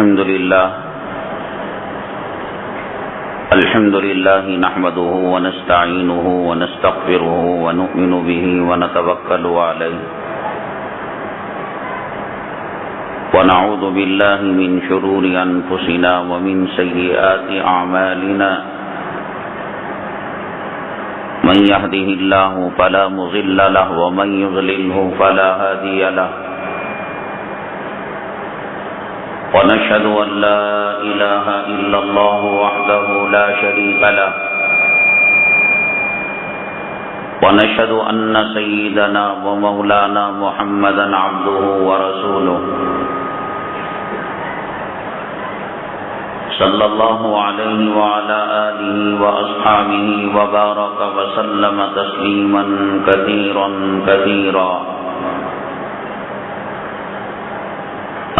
الحمد لله نحمده ونستعينه ونستغفره ونؤمن به ونتوكل عليه ونعوذ بالله من شرور أنفسنا ومن سيئات أعمالنا من يهده الله فلا مضل له ومن يضلله فلا هادي له ونشهد أن لا إله إلا الله وحده لا شريك له ونشهد أن سيدنا ومولانا محمدا عبده ورسوله صلى الله عليه وعلى آله وأصحابه وبارك وسلم تسليما كثيرا كثيرا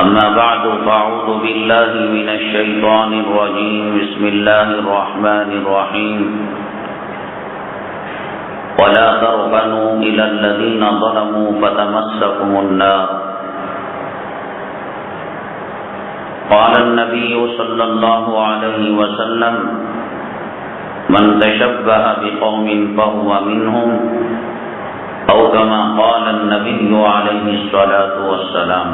أما بعد فأعوذ بالله من الشيطان الرجيم بسم الله الرحمن الرحيم ولا تركنوا إلى الذين ظلموا فتمسكم النار قال النبي صلى الله عليه وسلم من تشبه بقوم فهو منهم أو كما قال النبي عليه الصلاة والسلام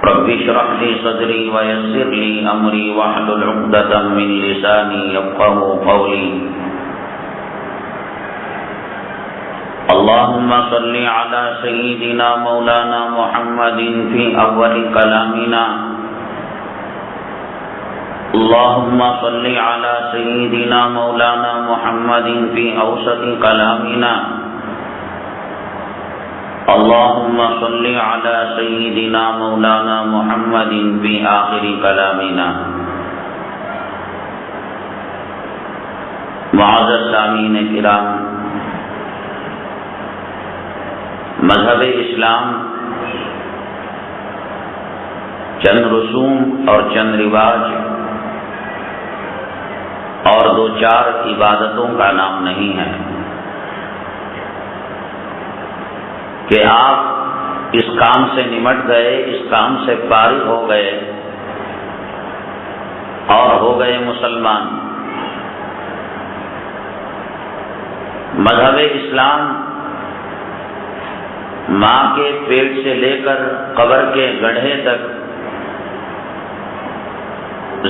رب اشرح لي صدري ويسر لي أمري واحلل عقدة من لساني يفقهوا قولي اللهم صل على سيدنا مولانا محمد في أول كلامنا اللهم صل على سيدنا مولانا محمد في أوسط كلامنا اللهم صل على سيدنا مولانا محمد في آخر كلامنا معزز سامعین کرام، مذہب اسلام چند رسوم اور چند رواج اور دو چار عبادتوں کا نام نہیں ہے کہ آپ اس کام سے نمٹ گئے، اس کام سے فارغ ہو گئے اور ہو گئے مسلمان۔ مذہب اسلام ماں کے پیٹ سے لے کر قبر کے گڑھے تک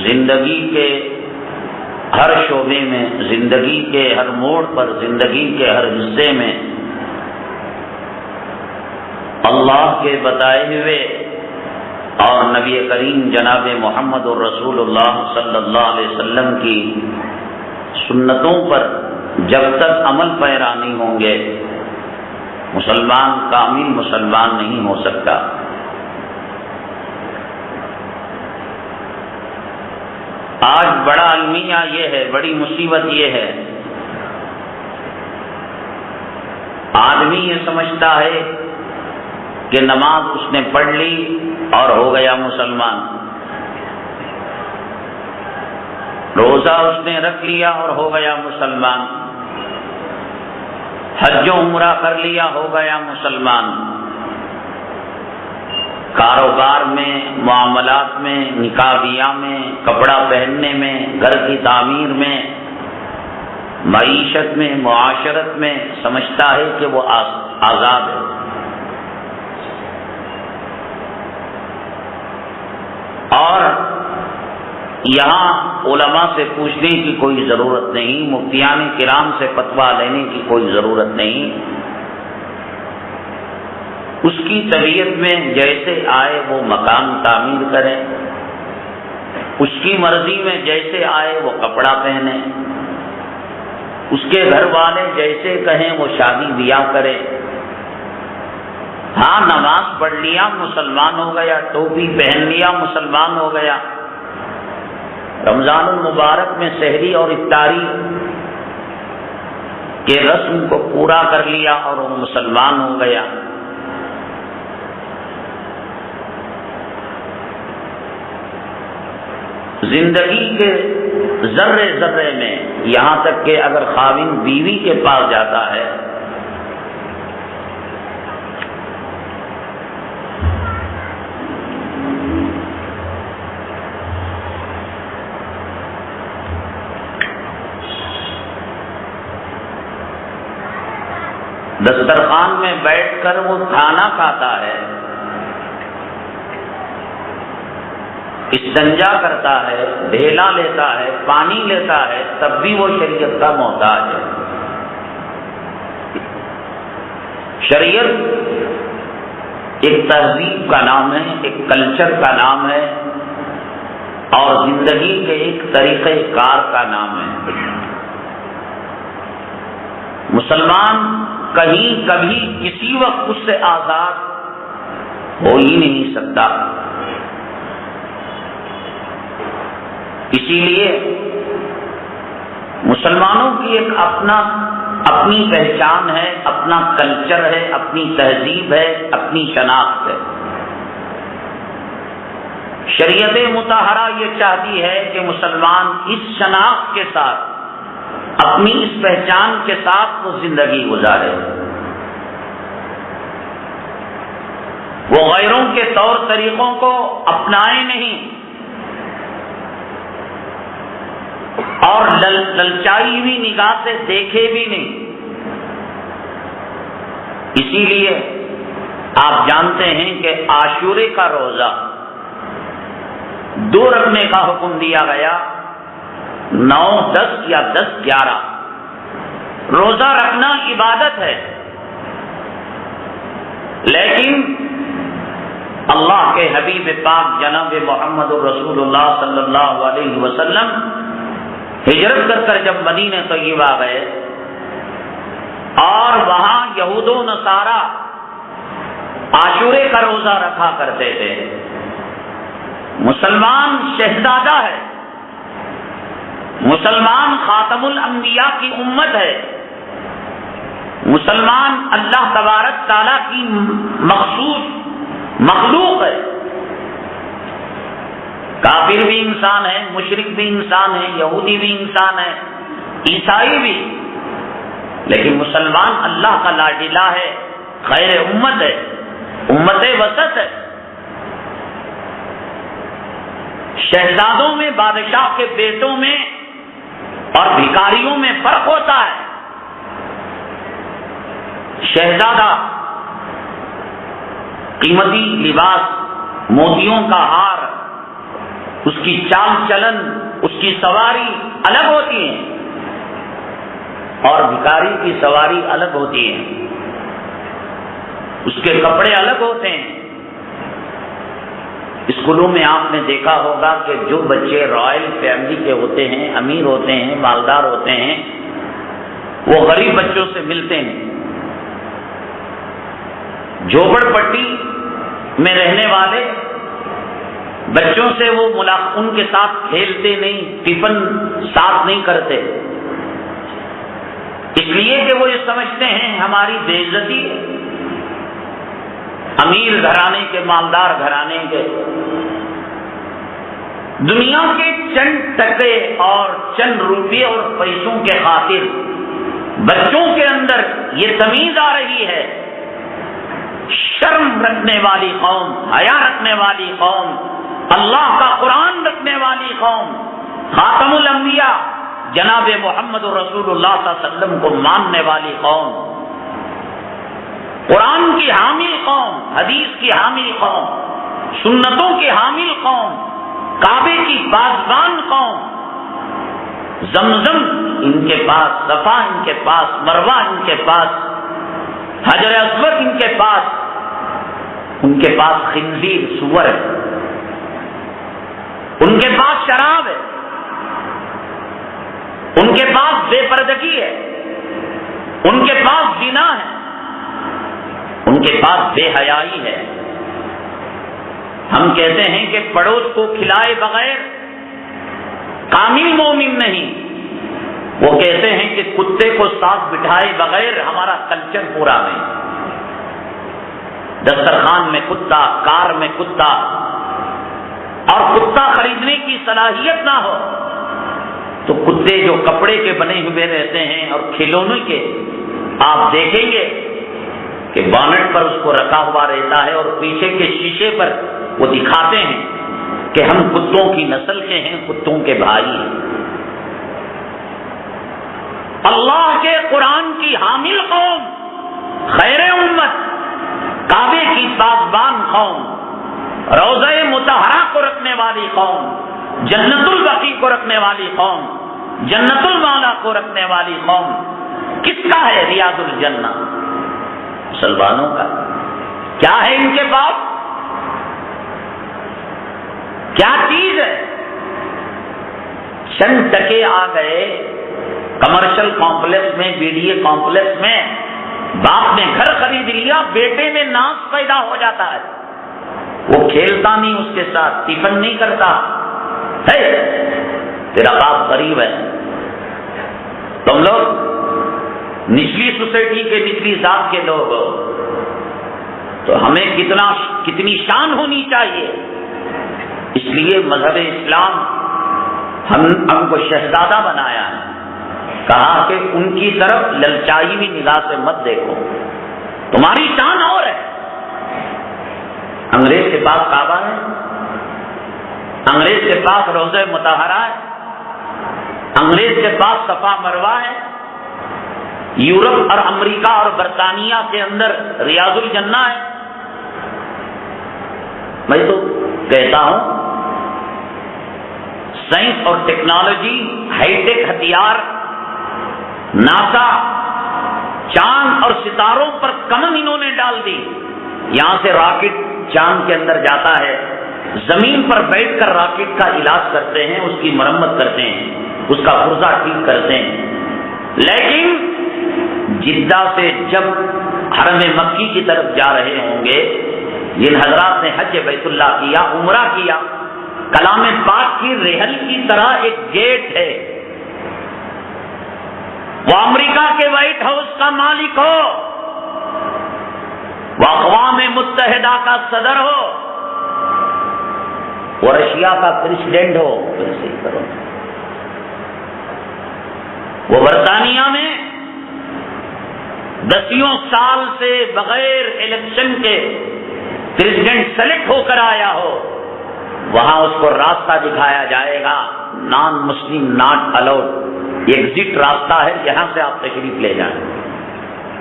زندگی کے ہر شعبے میں، زندگی کے ہر موڑ پر، زندگی کے ہر حصے میں اللہ کے بتائے ہوئے اور نبی کریم جناب محمد الرسول اللہ صلی اللہ علیہ وسلم کی سنتوں پر جب تک عمل پیرا نہیں ہوں گے، مسلمان کامل مسلمان نہیں ہو سکتا۔ آج بڑا المیہ یہ ہے، بڑی مصیبت یہ ہے، آدمی یہ سمجھتا ہے کہ نماز اس نے پڑھ لی اور ہو گیا مسلمان، روزہ اس نے رکھ لیا اور ہو گیا مسلمان، حج و عمرہ کر لیا ہو گیا مسلمان، کاروبار میں، معاملات میں، نکاح بیاہ میں، کپڑا پہننے میں، گھر کی تعمیر میں، معیشت میں، معاشرت میں سمجھتا ہے کہ وہ آزاد ہے۔ اور یہاں علماء سے پوچھنے کی کوئی ضرورت نہیں، مفتیان کرام سے فتویٰ لینے کی کوئی ضرورت نہیں، اس کی طبیعت میں جیسے آئے وہ مکان تعمیر کرے، اس کی مرضی میں جیسے آئے وہ کپڑا پہنے، اس کے گھر والے جیسے کہیں وہ شادی بیاہ کرے۔ ہاں نماز پڑھ لیا مسلمان ہو گیا، ٹوپی پہن لیا مسلمان ہو گیا، رمضان المبارک میں سحری اور افطاری کے رسم کو پورا کر لیا اور وہ مسلمان ہو گیا۔ زندگی کے ذرے ذرے میں، یہاں تک کہ اگر خاوند بیوی کے پاس جاتا ہے دسترخوان میں بیٹھ کر وہ کھانا کھاتا ہے، استنجا کرتا ہے، ڈھیلا لیتا ہے، پانی لیتا ہے، تب بھی وہ شریعت کا محتاج ہے۔ شریعت ایک تہذیب کا نام ہے، ایک کلچر کا نام ہے، اور زندگی کے ایک طریقہ کار کا نام ہے۔ مسلمان کہیں کبھی کسی وقت اس سے آزاد ہو ہی نہیں سکتا۔ اسی لیے مسلمانوں کی ایک اپنی پہچان ہے، اپنا کلچر ہے، اپنی تہذیب ہے، اپنی شناخت ہے۔ شریعت مطہرہ یہ چاہتی ہے کہ مسلمان اس شناخت کے ساتھ، اپنی اس پہچان کے ساتھ وہ زندگی گزارے، وہ غیروں کے طور طریقوں کو اپنائے نہیں اور للچائی ہوئی نگاہ سے دیکھے بھی نہیں۔ اسی لیے آپ جانتے ہیں کہ عاشورے کا روزہ 2 رکھنے کا حکم دیا گیا، 9، 10 یا 10، 11۔ روزہ رکھنا عبادت ہے، لیکن اللہ کے حبیب پاک جناب محمد رسول اللہ صلی اللہ علیہ وسلم ہجرت کر جب مدینہ طیبہ گئے اور وہاں یہود و نصارہ عاشورے کا روزہ رکھا کرتے تھے۔ مسلمان شہزادہ ہے، مسلمان خاتم الانبیاء کی امت ہے، مسلمان اللہ تبارک تعالیٰ کی مخصوص مخلوق ہے۔ کافر بھی انسان ہے، مشرک بھی انسان ہے، یہودی بھی انسان ہے، عیسائی بھی، لیکن مسلمان اللہ کا لاڈلا ہے، خیر امت ہے، امت وسط ہے۔ شہزادوں میں، بادشاہ کے بیٹوں میں اور بھکاریوں میں فرق ہوتا ہے۔ شہزادہ قیمتی لباس، موتیوں کا ہار، اس کی چال چلن، اس کی سواری الگ ہوتی ہے، اور بھکاری کی سواری الگ ہوتی ہے، اس کے کپڑے الگ ہوتے ہیں۔ اسکولوں میں آپ نے دیکھا ہوگا کہ جو بچے رائل فیملی کے ہوتے ہیں، امیر ہوتے ہیں، مالدار ہوتے ہیں، وہ غریب بچوں سے ملتے ہیں۔ جھوپڑ پٹی میں رہنے والے بچوں سے وہ ان کے ساتھ کھیلتے نہیں، ٹفن ساتھ نہیں کرتے، اس لیے کہ وہ یہ سمجھتے ہیں ہماری بے عزتی ہے۔ امیر گھرانے کے، مالدار گھرانے کے، دنیا کے چند ٹکے اور چند روپے اور پیسوں کے خاطر بچوں کے اندر یہ تمیز آ رہی ہے۔ شرم رکھنے والی قوم، حیا رکھنے والی قوم، اللہ کا قرآن رکھنے والی قوم، خاتم الانبیاء جناب محمد رسول اللہ صلی اللہ علیہ وسلم کو ماننے والی قوم، قرآن کی حامل قوم، حدیث کی حامل قوم، سنتوں کی حامل قوم، کعبے کی پاسبان قوم، زمزم ان کے پاس، صفا ان کے پاس، مروہ ان کے پاس، حجر اسود ان کے پاس خنزیر سور ہے، ان کے پاس شراب ہے، ان کے پاس بے پردگی ہے، ان کے پاس زنا ہے، ان کے پاس بے حیائی ہے۔ ہم کہتے ہیں کہ پڑوس کو کھلائے بغیر کامل مومن نہیں، وہ کہتے ہیں کہ کتے کو ساتھ بٹھائے بغیر ہمارا کلچر پورا نہیں۔ دسترخوان میں کتا، کار میں کتا، اور کتا خریدنے کی صلاحیت نہ ہو تو کتے جو کپڑے کے بنے ہوئے رہتے ہیں اور کھلونے کے، آپ دیکھیں گے کہ بانٹ پر اس کو رکھا ہوا رہتا ہے اور پیچھے کے شیشے پر وہ دکھاتے ہیں کہ ہم کتوں کی نسل کے ہیں، کتوں کے بھائی ہیں۔ اللہ کے قرآن کی حامل قوم خیر امت، کعبے کی پاسبان قوم، روضہ مطہرہ کو رکھنے والی قوم، جنت البقیع کو رکھنے والی قوم، جنت المالا کو رکھنے والی قوم، کس کا ہے ریاض الجنہ؟ مسلمانوں کا۔ کیا ہے ان کے پاس؟ کیا چیز ہے؟ چند ٹکے آ گئے کمرشل کمپلیکس میں، بی ڈی اے کمپلیکس میں، باپ نے گھر خرید لیا، بیٹے میں ناز پیدا ہو جاتا ہے، وہ کھیلتا نہیں اس کے ساتھ، ٹفن نہیں کرتا، ہے تیرا باپ غریب ہے۔ تم لوگ نچلی سوسائٹی کے، نچلی ذات کے لوگ ہو، تو ہمیں کتنی شان ہونی چاہیے۔ اس لیے مذہب اسلام ہم کو شہزادہ بنایا ہے، کہا کہ ان کی طرف للچائی ہوئی نگاہ سے مت دیکھو، تمہاری شان اور ہے۔ انگریز کے پاس کعبہ ہے، انگریز کے پاس روضہ مطہرہ ہے، انگریز کے پاس صفا مروہ ہے، یورپ اور امریکہ اور برطانیہ کے اندر ریاض الجنہ ہے۔ میں تو کہتا ہوں سائنس اور ٹیکنالوجی، ہائی ٹیک ہتھیار، ناسا چاند اور ستاروں پر کمن انہوں نے ڈال دی۔ یہاں سے راکٹ چاند کے اندر جاتا ہے، زمین پر بیٹھ کر راکٹ کا علاج کرتے ہیں، اس کی مرمت کرتے ہیں، اس کا پرزہ ٹھیک کرتے ہیں۔ لیکن جدہ سے جب حرم مکی کی طرف جا رہے ہوں گے، جن حضرات نے حج بیت اللہ کیا، عمرہ کیا، کلام پاک کی رحل کی طرح ایک گیٹ ہے، وہ امریکہ کے وائٹ ہاؤس کا مالک ہو، وہ اقوام متحدہ کا صدر ہو، وہ رشیا کا پریزیڈنٹ ہو، ویسے ہی کرو، وہ برطانیہ میں 10 سال سے بغیر الیکشن کے پریزیڈنٹ سلیکٹ ہو کر آیا ہو، وہاں اس کو راستہ دکھایا جائے گا، non Muslim not allowed, exit راستہ ہے، یہاں سے آپ تشریف لے جائیں،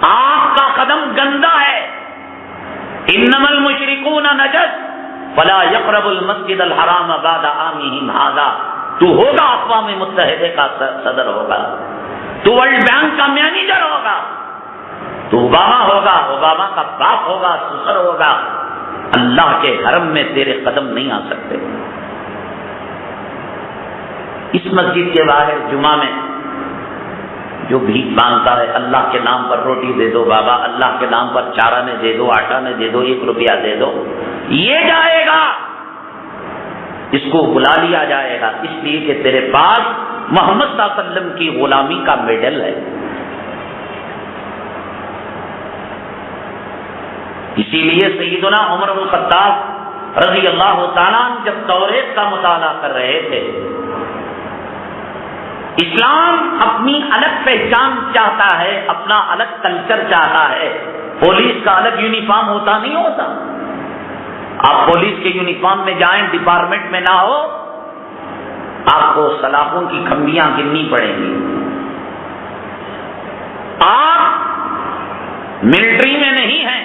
آپ کا قدم گندا ہے، انما المشرکون نجس فلا یقربوا المسجد الحرام بعد عامهم هذا، تو ہوگا اقوام متحدہ کا صدر ہوگا، تو ورلڈ بینک کا مینیجر ہوگا، تو اوباما ہوگا، اوباما کا باپ ہوگا، سسر ہوگا، اللہ کے حرم میں تیرے قدم نہیں آ سکتے۔ اس مسجد کے باہر جمعہ میں جو بھیک مانگتا ہے، اللہ کے نام پر روٹی دے دو بابا، اللہ کے نام پر چارہ نے دے دو، آٹا نے دے دو، 1 روپیہ دے دو، یہ جائے گا، اس کو بلا لیا جائے گا، اس لیے کہ تیرے پاس محمد صلی اللہ علیہ وسلم کی غلامی کا میڈل ہے۔ اسی لیے سیدنا عمر بن الخطاب رضی اللہ تعالیٰ عنہ جب توریت کا مطالعہ کر رہے تھے، اسلام اپنی الگ پہچان چاہتا ہے، اپنا الگ کلچر چاہتا ہے، پولیس کا الگ یونیفارم ہوتا نہیں ہوتا، آپ پولیس کے یونیفارم میں جائیں، ڈپارٹمنٹ میں نہ ہو، آپ کو سلاخوں کی کھمبیاں گننی پڑیں گی، آپ ملٹری میں نہیں ہیں،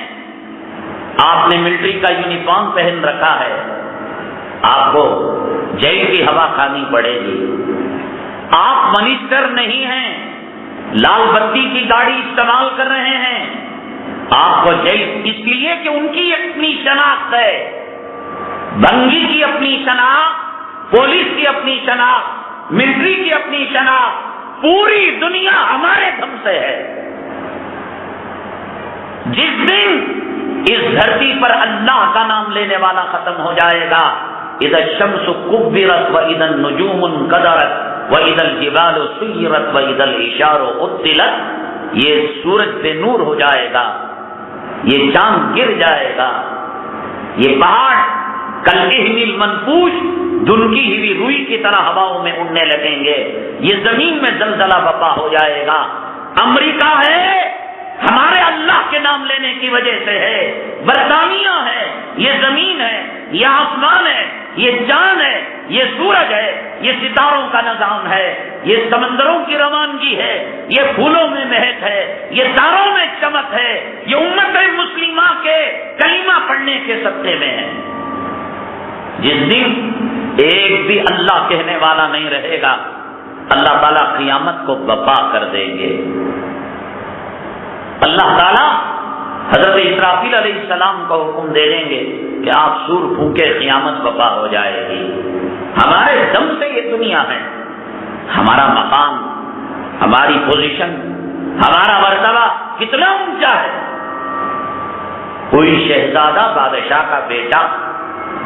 آپ نے ملٹری کا یونیفارم پہن رکھا ہے، آپ کو جیل کی ہوا کھانی پڑے گی، آپ منسٹر نہیں ہیں، لال بتی کی گاڑی استعمال کر رہے ہیں، آپ کو جیل، اس لیے کہ ان کی اپنی شناخت ہے، بنگی کی اپنی شناخت، پولیس کی اپنی شناخت، ملٹری کی اپنی شناخت، پوری دنیا ہمارے دم سے ہے۔ جس دن اس دھرتی پر اللہ کا نام لینے والا ختم ہو جائے گا، اذا الشمس كبرت واذا النجوم انكدرت واذا الجبال سيرت واذا العشار عطلت، یہ سورج بے نور ہو جائے گا، یہ چاند گر جائے گا، یہ پہاڑ کالعہن المنفوش دھنکی ہوئی روئی کی طرح ہواؤں میں اڑنے لگیں گے، یہ زمین میں زلزلہ برپا ہو جائے گا۔ امریکہ ہے، ہمارے اللہ کے نام لینے کی وجہ سے ہے، برطانیہ ہے، یہ زمین ہے، یہ آسمان ہے، یہ چاند ہے، یہ سورج ہے، یہ ستاروں کا نظام ہے، یہ سمندروں کی روانگی ہے، یہ پھولوں میں مہک ہے، یہ تاروں میں چمک ہے، یہ امت مسلمہ کے کلمہ پڑھنے کے صدقے میں ہے۔ جس دن ایک بھی اللہ کہنے والا نہیں رہے گا، اللہ تعالیٰ قیامت کو برپا کر دیں گے۔ اللہ تعالیٰ حضرت اسرافیل علیہ السلام کو حکم دے دیں گے کہ آپ سور پھونکے، قیامت برپا ہو جائے گی۔ ہمارے دم سے یہ دنیا ہے، ہمارا مقام، ہماری پوزیشن، ہمارا مرتبہ کتنا اونچا ہے۔ کوئی شہزادہ بادشاہ کا بیٹا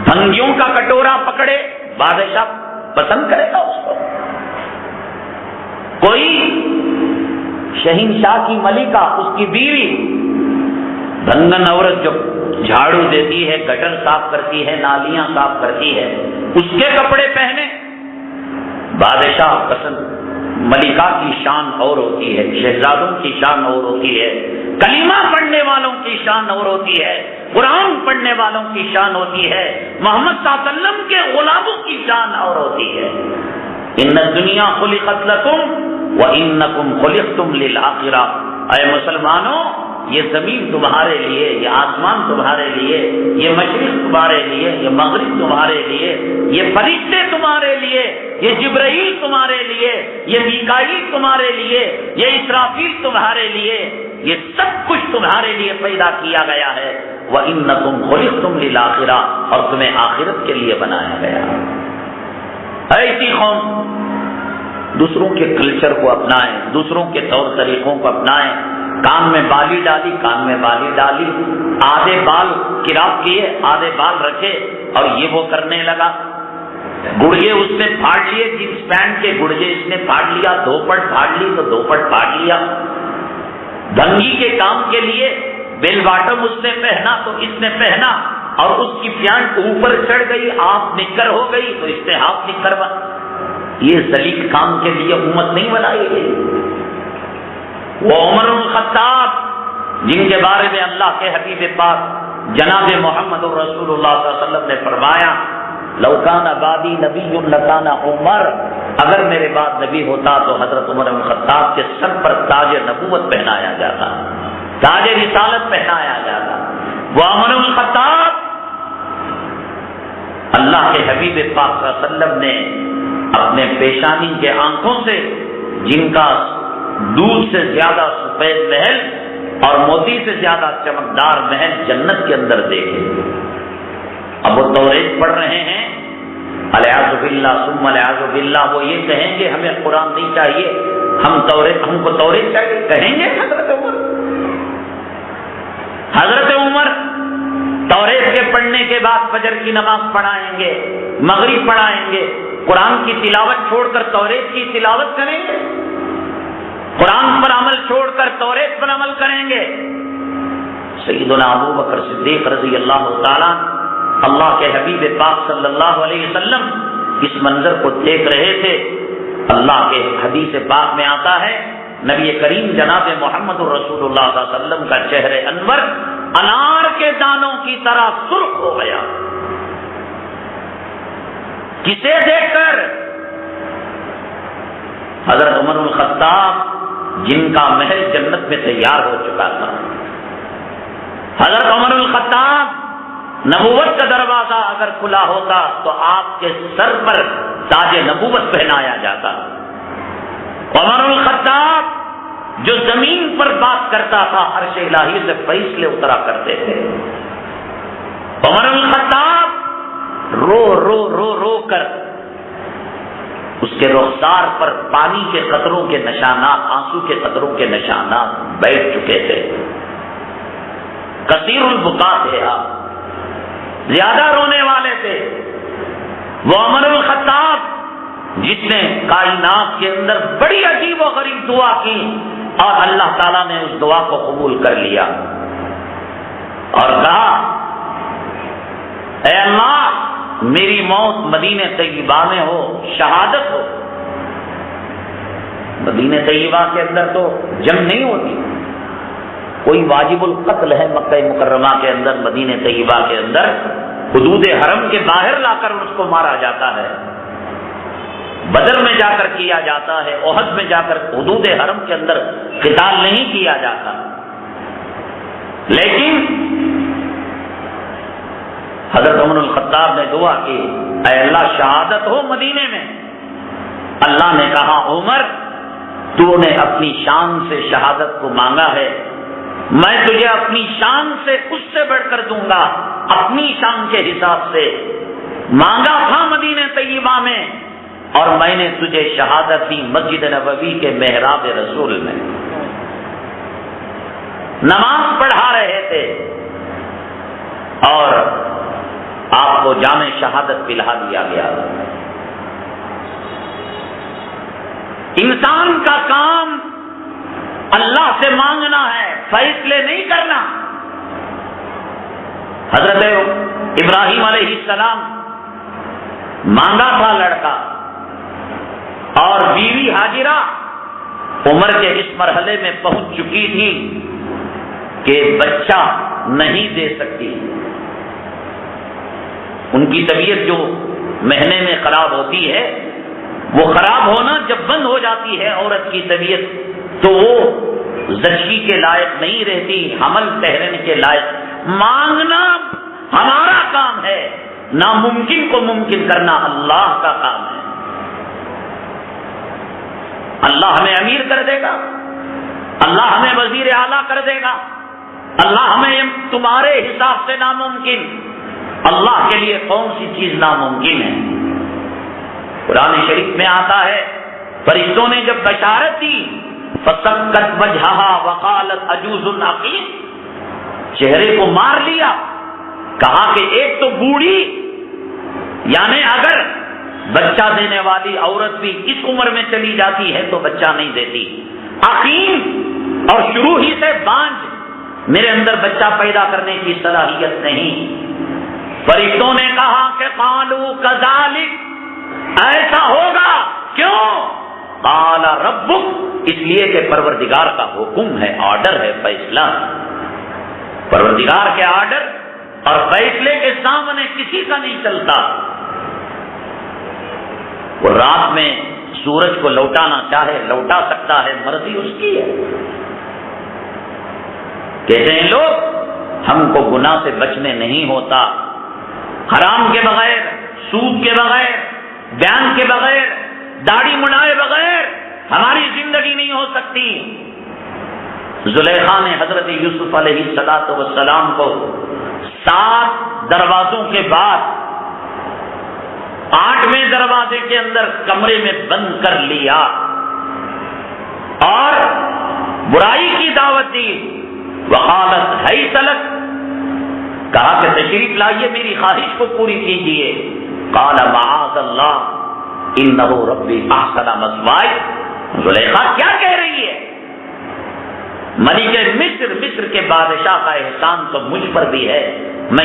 بھنگیوں کا کٹورا پکڑے، بادشاہ پسند کرے گا اس کو؟ کوئی شہنشاہ کی ملکہ، اس کی بیوی بھنگن عورت جو جھاڑو دیتی ہے، گٹر صاف کرتی ہے، نالیاں صاف کرتی ہے، اس کے کپڑے پہنے، بادشاہ پسند۔ ملکہ کی شان اور ہوتی ہے، شہزادوں کی شان اور ہوتی ہے، کلمہ پڑھنے والوں کی شان اور ہوتی ہے، قرآن پڑھنے والوں کی شان ہوتی ہے، محمد صلی اللہ علیہ وسلم کے غلاموں کی شان اور ہوتی ہے۔ ان الدنیا خلقت لکم وانکم خلقتم للآخرہ۔ اے مسلمانوں، یہ زمین تمہارے لیے، یہ آسمان تمہارے لیے، یہ مشرق تمہارے لیے، یہ مغرب تمہارے لیے، یہ فرشتے تمہارے لیے، یہ جبرائیل تمہارے لیے، یہ میکائیل تمہارے لیے، یہ اسرافیل تمہارے لیے، یہ سب کچھ تمہارے لیے پیدا کیا گیا ہے۔ وَإِنَّكُمْ خُلِقْتُمْ لِلْآخِرَةِ، اور تمہیں آخرت کے لیے بنایا گیا۔ ایسی قوم دوسروں کے کلچر کو اپنائیں، دوسروں کے طور طریقوں کو اپنائیں، کان میں بالی ڈالی، کان میں بالی ڈالی، آدھے بال کراپ کیے، آدھے بال رکھے، اور یہ وہ کرنے لگا۔ گڑگے اس نے پھاڑ لیے، جینس پینٹ کے گڑگے اس نے پھاڑ لیا، دوپٹ پھاڑ لی تو دوپٹ پھاڑ لیا۔ دھنگی کے کام کے لیے بیل باٹم اس نے پہنا تو اس نے پہنا، اور اس کی پیانٹ اوپر چڑھ گئی، ہاف نکر ہو گئی تو اس نے ہاف نکر بنا۔ یہ ذلیل کام کے لیے امت نہیں بنائی گئی۔ وہ عمر الخطاب جن کے بارے میں اللہ کے حبیب پاک جناب محمد رسول اللہ صلی اللہ علیہ وسلم نے فرمایا، لو کان بعدی نبی لکان عمر، اگر میرے بعد نبی ہوتا تو حضرت عمر بن الخطاب کے سر پر تاج نبوت پہنایا جاتا، تاج رسالت پہنایا جاتا۔ وہ عمر بن الخطاب اللہ کے حبیب پاک صلی اللہ علیہ وسلم نے اپنے پیشانی کے آنکھوں سے، جن کا دودھ سے زیادہ سفید محل اور موتی سے زیادہ چمکدار محل جنت کے اندر دیکھے۔ اب وہ توریت پڑھ رہے ہیں، الیاذ باللہ ثم الیاذ باللہ، وہ یہ کہیں گے ہمیں قرآن نہیں چاہیے، ہم کو توریت چاہیے، کہیں گے حضرت عمر توریت کے پڑھنے کے بعد فجر کی نماز پڑھائیں گے، مغرب پڑھائیں گے، قرآن کی تلاوت چھوڑ کر توریت کی تلاوت کریں گے، قرآن پر عمل چھوڑ کر توریت پر عمل کریں گے۔ سیدنا ابو بکر صدیق رضی اللہ تعالیٰ اللہ کے حبیب پاک صلی اللہ علیہ وسلم اس منظر کو دیکھ رہے تھے۔ اللہ کے حدیث پاک میں آتا ہے، نبی کریم جناب محمد رسول اللہ صلی اللہ علیہ وسلم کا چہرے انور انار کے دانوں کی طرح سرخ ہو گیا۔ کسے دیکھ کر؟ حضرت عمر بن الخطاب جن کا محل جنت میں تیار ہو چکا تھا۔ حضرت عمر بن الخطاب نبوت کا دروازہ اگر کھلا ہوتا تو آپ کے سر پر تاج نبوت پہنایا جاتا۔ عمر بن الخطاب جو زمین پر بات کرتا تھا عرش الہی سے فیصلے اترا کرتے تھے۔ عمر بن الخطاب رو رو رو رو کر اس کے رخسار پر پانی کے قطروں کے نشانات، آنسو کے قطروں کے نشانات بیٹھ چکے تھے۔ کثیر البکا تھے آپ، زیادہ رونے والے تھے۔ وہ عمر بن الخطاب جس نے کائنات کے اندر بڑی عجیب و غریب دعا کی اور اللہ تعالیٰ نے اس دعا کو قبول کر لیا اور کہا، اے اللہ میری موت مدینہ طیبہ میں ہو، شہادت ہو۔ مدینہ طیبہ کے اندر تو جنگ نہیں ہوتی، کوئی واجب القتل ہے مکہ مکرمہ کے اندر، مدینہ طیبہ کے اندر حدود حرم کے باہر لا کر اس کو مارا جاتا ہے، بدر میں جا کر کیا جاتا ہے، احد میں جا کر حدود حرم کے اندر قتال نہیں کیا جاتا. لیکن حضرت عمر الخطاب نے دعا کی، اے اللہ شہادت ہو مدینے میں. اللہ نے کہا عمر تو نے اپنی شان سے شہادت کو مانگا ہے، میں تجھے اپنی شان سے اس سے بڑھ کر دوں گا. اپنی شان کے حساب سے مانگا تھا مدینہ طیبہ میں، اور میں نے تجھے شہادت دی مسجد نبوی کے محراب رسول میں. نماز پڑھا رہے تھے اور آپ کو جام شہادت پلا دیا گیا. انسان کا کام اللہ سے مانگنا ہے، فیصلے نہیں کرنا. حضرت ابراہیم علیہ السلام مانگا تھا لڑکا، اور بیوی حاجرہ عمر کے اس مرحلے میں پہنچ چکی تھی کہ بچہ نہیں دے سکتی. ان کی طبیعت جو مہینے میں خراب ہوتی ہے، وہ خراب ہونا جب بند ہو جاتی ہے عورت کی طبیعت تو وہ زچگی کے لائق نہیں رہتی، حمل ٹھہرنے کے لائق. مانگنا ہمارا کام ہے، ناممکن کو ممکن کرنا اللہ کا کام ہے. اللہ ہمیں امیر کر دے گا، اللہ ہمیں وزیر اعلیٰ کر دے گا، اللہ ہمیں تمہارے حساب سے ناممکن. اللہ کے لیے کون سی چیز ناممکن ہے؟ قرآن شریف میں آتا ہے فرشتوں نے جب بشارت دی فَسَكَّتْ وَجْهَهَا وَقَالَتْ عَجُوزٌ عَقِيمٌ، چہرے کو مار لیا، کہا کہ ایک تو بوڑھی، یعنی اگر بچہ دینے والی عورت بھی اس عمر میں چلی جاتی ہے تو بچہ نہیں دیتی. عقیم، اور شروع ہی سے بانجھ، میرے اندر بچہ پیدا کرنے کی صلاحیت نہیں. فرشتوں نے کہا کہ قالوا كذلك، ایسا ہوگا، کیوں؟ قال ربک، اس لیے کہ پروردگار کا حکم ہے، آرڈر ہے، فیصلہ. پروردگار کے آرڈر اور فیصلے کے سامنے کسی کا نہیں چلتا. وہ رات میں سورج کو لوٹانا چاہے لوٹا سکتا ہے، مرضی اس کی ہے. کہتے ہیں لوگ ہم کو گناہ سے بچنے نہیں ہوتا، حرام کے بغیر، سود کے بغیر، بیان کے بغیر، داڑھی منڈائے بغیر ہماری زندگی نہیں ہو سکتی. زلیخا نے حضرت یوسف علیہ السلام کو 7 دروازوں کے بعد 8ویں دروازے کے اندر کمرے میں بند کر لیا اور برائی کی دعوت دی. وقالت حیث لک، کہا کہ تشریف لائیے، میری خواہش کو پوری کیجیے. قال معاذ اللہ انہ ربی احسن مثوائی. زلیخا کیا کہہ رہی ہے؟ ملک مصر کے بادشاہ کا احسان تو مجھ پر بھی ہے، میں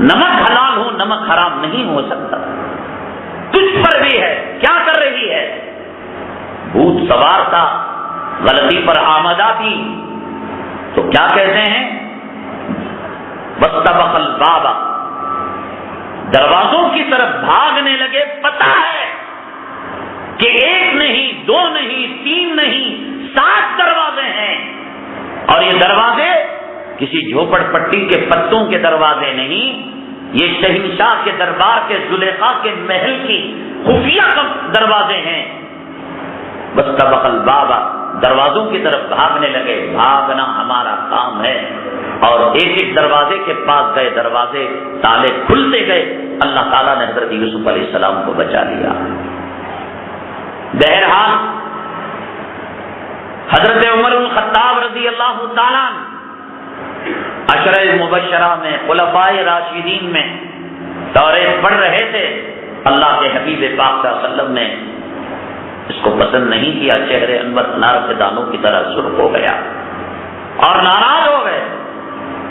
نمک حلال ہوں، نمک حرام نہیں ہو سکتا. تجھ پر بھی ہے، کیا کر رہی ہے؟ بھوت سوار تھا، غلطی پر آمدہ تھی، تو کیا کہتے ہیں؟ واستبق الباب، دروازوں کی طرف بھاگنے لگے. پتہ ہے کہ 1 نہیں، 2 نہیں، 3 نہیں، 7 دروازے ہیں، اور یہ دروازے کسی جھوپڑ پٹی کے پتوں کے دروازے نہیں، یہ شہنشاہ کے دربار کے زلیخا کے محل کی خفیہ دروازے ہیں. واستبق الباب، دروازوں کی طرف بھاگنے لگے. بھاگنا ہمارا کام ہے، اور ایک دروازے کے پاس گئے، دروازے تالے کھلتے گئے. اللہ تعالیٰ نے حضرت یوسف علیہ السلام کو بچا لیا. بہرحال حضرت عمر الخطاب رضی اللہ تعالیٰ عشرہ مبشرہ میں، خلفائے راشدین میں توریت پڑھ رہے تھے. اللہ کے حبیب پاک صلی اللہ علیہ وسلم نے اس کو پسند نہیں کیا. چہرے انور انار کے دانوں کی طرح سرخ ہو گیا اور ناراض ہو گئے.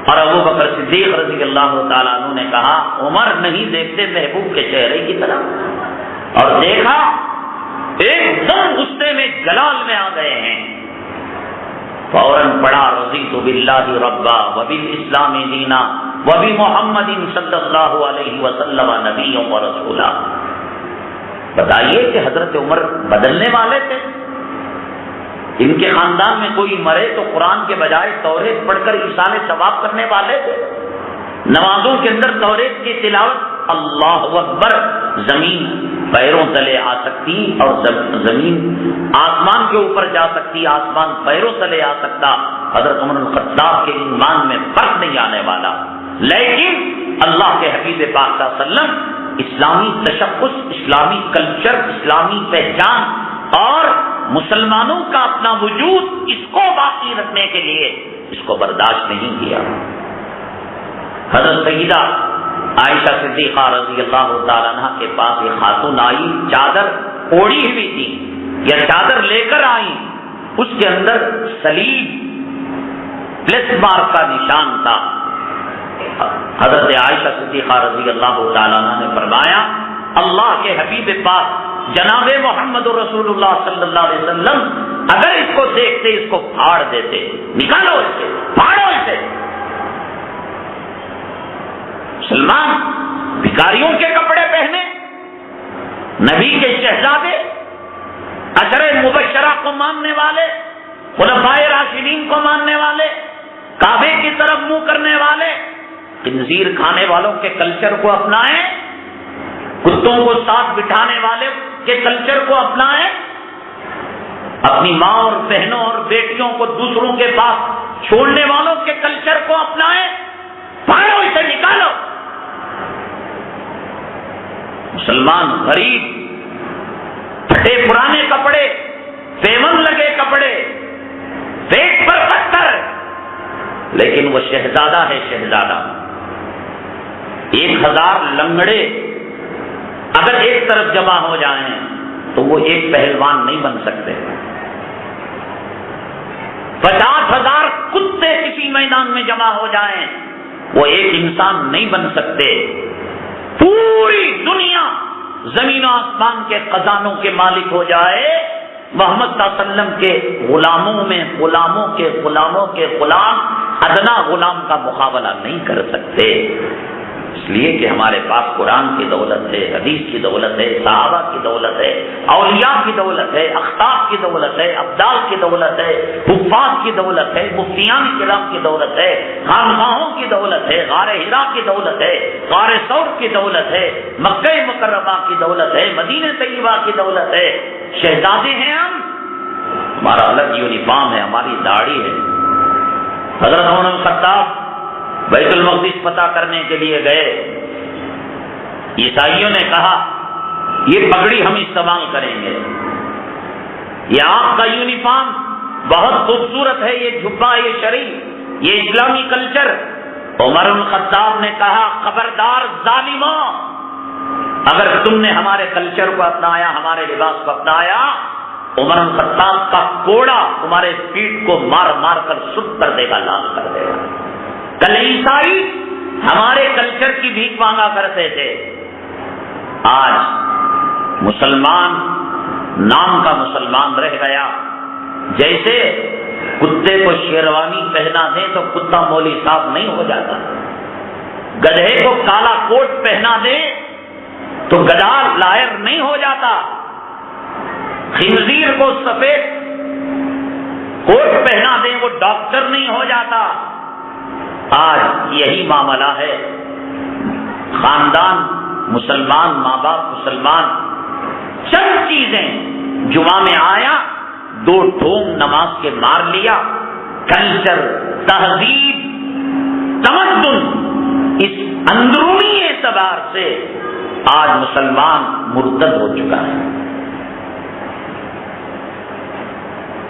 اور ابو بکر صدیق رضی اللہ تعالیٰ عنہ نے کہا عمر نہیں دیکھتے محبوب کے چہرے کی طرح، اور دیکھا ایک دم غصے میں جلال میں آ گئے ہیں. فوراً پڑھا رضیت باللہ ربا وبالاسلام دینا وبمحمد صلی اللہ علیہ وسلم نبیا ورسولا۔ بتائیے کہ حضرت عمر بدلنے والے تھے؟ ان کے خاندان میں کوئی مرے تو قرآن کے بجائے توریت پڑھ کر ایصال ثواب کرنے والے تھے۔ نمازوں کے اندر توریت کی تلاوت، اللہ اکبر، زمین پیروں تلے آ سکتی اور زمین آسمان کے اوپر جا سکتی، آسمان پیروں تلے آ سکتا، حضرت عمر الخطاب کے ایمان میں فرق نہیں آنے والا۔ لیکن اللہ کے حبیب پاک صلی اللہ علیہ وسلم اسلامی تشخص، اسلامی کلچر، اسلامی پہچان اور مسلمانوں کا اپنا وجود، اس کو باقی رکھنے کے لیے اس کو برداشت نہیں کیا۔ حضرت سیدہ عائشہ صدیقہ رضی اللہ تعالیٰ عنہ کے پاس یہ خاتون آئی، چادر اوڑھی ہوئی تھی یا چادر لے کر آئی، اس کے اندر صلیب پلس مارک کا نشان تھا۔ حضرت عائشہ صدیقہ رضی اللہ تعالیٰ عنہ نے فرمایا، اللہ کے حبیب پاک جناب محمد رسول اللہ صلی اللہ علیہ وسلم اگر اس کو دیکھتے اس کو پھاڑ دیتے، نکالو اسے، پھاڑو اسے۔ مسلمان بھکاریوں کے کپڑے پہنے، نبی کے شہزادے، عشرہ مبشرہ کو ماننے والے، خلفائے راشدین کو ماننے والے، کعبے کی طرف منہ کرنے والے، خنزیر کھانے والوں کے کلچر کو اپنائیں، کتوں کو ساتھ بٹھانے والے کے کلچر کو اپنائیں، اپنی ماں اور بہنوں اور بیٹیوں کو دوسروں کے پاس چھوڑنے والوں کے کلچر کو اپنائیں، پھاڑو اسے، نکالو۔ مسلمان غریب، پھٹے پرانے کپڑے، پیون لگے کپڑے، پیٹ پر پتھر، لیکن وہ شہزادہ ہے، شہزادہ۔ 1000 لنگڑے اگر ایک طرف جمع ہو جائیں تو وہ ایک پہلوان نہیں بن سکتے۔ 50,000 کتے کسی میدان میں جمع ہو جائیں وہ ایک انسان نہیں بن سکتے۔ پوری دنیا زمین و آسمان کے خزانوں کے مالک ہو جائے، محمد صلی اللہ علیہ وسلم کے غلاموں میں غلاموں کے غلاموں کے غلام ادنا غلام کا مقابلہ نہیں کر سکتے، اس لیے کہ ہمارے پاس قرآن کی دولت ہے، حدیث کی دولت ہے، صحابہ کی دولت ہے، اولیاء کی دولت ہے، اخطاب کی دولت ہے، ابدال کی دولت ہے، حفاظ کی دولت ہے، مفتیان کرام کی دولت ہے، خانقاہوں کی دولت ہے، غار حرا کی دولت ہے، غار ثور کی دولت ہے، مکہ مکرمہ کی دولت ہے، مدینہ طیبہ کی دولت ہے۔ شہزادے ہیں ہم، ہمارا الگ یونیفارم ہے، ہماری داڑھی ہے۔ حضرت عمر الخطاب بیت المقدس پتہ کرنے کے لیے گئے، عیسائیوں نے کہا یہ پگڑی ہم استعمال کریں گے، یہ آپ کا یونیفارم بہت خوبصورت ہے، یہ جھبا، یہ شریف، یہ اسلامی کلچر۔ عمر الخطاب نے کہا خبردار ظالموں، اگر تم نے ہمارے کلچر کو اپنایا، ہمارے لباس کو اپنایا، عمر الخطاب کا کوڑا تمہارے پیٹ کو مار مار کر سرخ کر دے گا، لال کر دے گا۔ کل عیسائی ہمارے کلچر کی بھیک مانگا کرتے تھے، آج مسلمان نام کا مسلمان رہ گیا۔ جیسے کتے کو شیروانی پہنا دیں تو کتا مولی صاحب نہیں ہو جاتا، گدھے کو کالا کوٹ پہنا دیں تو گدھا لائر نہیں ہو جاتا، خنزیر کو سفید کوٹ پہنا دیں وہ ڈاکٹر نہیں ہو جاتا۔ آج یہی معاملہ ہے، خاندان مسلمان، ماں باپ مسلمان، چند چیزیں جمعہ میں آیا، 2 ٹھونگ نماز کے مار لیا، کلچر، تہذیب، تمدن، اس اندرونی اعتبار سے آج مسلمان مرتد ہو چکا ہے۔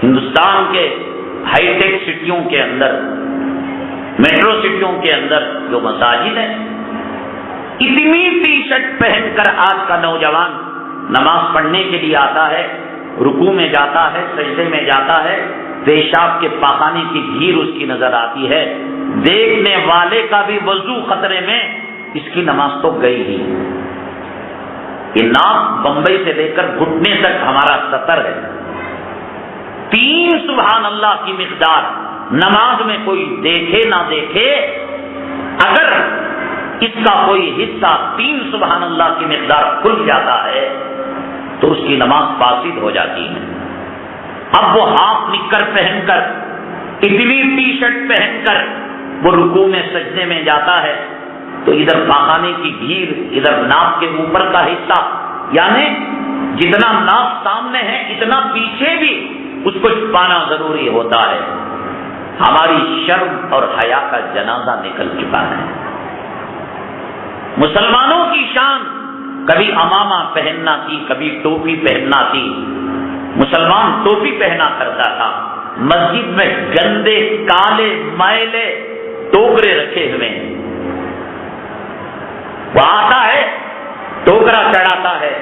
ہندوستان کے ہائی ٹیک سٹیوں کے اندر، میٹرو سٹیوں کے اندر جو مساجد ہیں، اتنی ٹی شرٹ پہن کر آج کا نوجوان نماز پڑھنے کے لیے آتا ہے، رکوع میں جاتا ہے، سجدے میں جاتا ہے، پیشاب کے پاخانے کی بھیڑ اس کی نظر آتی ہے، دیکھنے والے کا بھی وضو خطرے میں، اس کی نماز تو گئی ہی۔ یہ ناک بمبئی سے لے کر گھٹنے تک ہمارا سطر ہے، 3 سبحان اللہ کی مقدار نماز میں کوئی دیکھے نہ دیکھے، اگر اس کا کوئی حصہ 3 سبحان اللہ کی مقدار کھل جاتا ہے تو اس کی نماز فاسد ہو جاتی ہے۔ اب وہ ہاف نکر پہن کر، اتنی ٹی شرٹ پہن کر وہ رکوع میں سجدے میں جاتا ہے تو ادھر پاخانے کی بھیڑ، ادھر ناک کے اوپر کا حصہ، یعنی جتنا ناک سامنے ہے اتنا پیچھے بھی اس کو چھپانا ضروری ہوتا ہے۔ ہماری شرم اور حیا کا جنازہ نکل چکا ہے۔ مسلمانوں کی شان کبھی امامہ پہننا تھی، کبھی ٹوپی پہننا تھی۔ مسلمان ٹوپی پہنا کرتا تھا، مسجد میں گندے کالے میلے ٹوکرے رکھے ہوئے ہیں، وہ آتا ہے ٹوکرا چڑھاتا ہے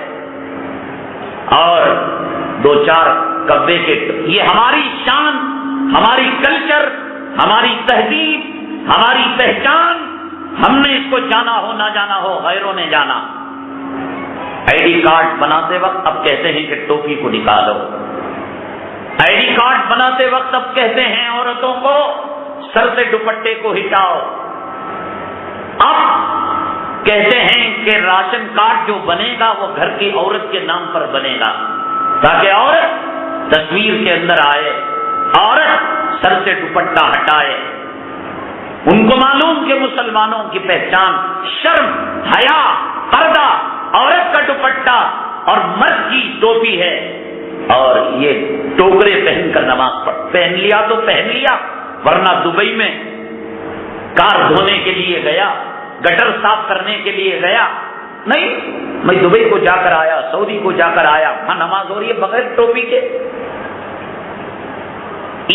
اور 2-4 کبے کے، یہ ہماری شان، ہماری کلچر، ہماری تہذیب، ہماری پہچان، ہم نے اس کو جانا ہو نہ جانا ہو، غیروں نے جانا۔ آئی ڈی کارڈ بناتے وقت اب کہتے ہیں کہ ٹوپی کو نکالو، آئی ڈی کارڈ بناتے وقت اب کہتے ہیں عورتوں کو سر سے دوپٹے کو ہٹاؤ، اب کہتے ہیں کہ راشن کارڈ جو بنے گا وہ گھر کی عورت کے نام پر بنے گا تاکہ عورت تصویر کے اندر آئے، عورت سر سے دوپٹہ ہٹائے۔ ان کو معلوم کہ مسلمانوں کی پہچان شرم، حیا، پردہ، عورت کا دوپٹہ اور مرد کی ٹوپی ہے، اور یہ ٹوکرے پہن کر نماز پہن لیا تو پہن لیا، ورنہ دبئی میں کار دھونے کے لیے گیا، گٹر صاف کرنے کے لیے گیا، نہیں میں دبئی کو جا کر آیا، سعودی کو جا کر آیا، وہاں نماز ہو رہی ہے بغیر ٹوپی کے۔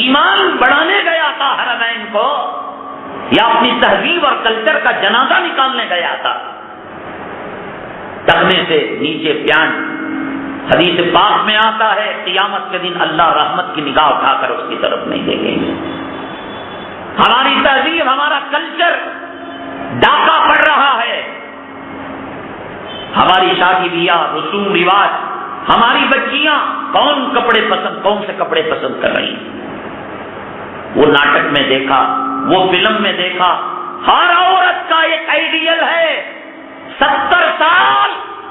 ایمان بڑھانے گیا تھا حرمین کو یا اپنی تہذیب اور کلچر کا جنازہ نکالنے گیا تھا؟ ٹکنے سے نیچے پیانٹ، حدیث پاک میں آتا ہے قیامت کے دن اللہ رحمت کی نگاہ اٹھا کر اس کی طرف نہیں دیکھیں گے۔ ہماری تہذیب، ہمارا کلچر ڈاکہ پڑ رہا ہے، ہماری شادی بیاہ، رسوم رواج، ہماری بچیاں کون سے کپڑے پسند کر رہی ہیں؟ وہ ناٹک میں دیکھا، وہ فلم میں دیکھا، ہر عورت کا ایک آئیڈیل ہے 70 سال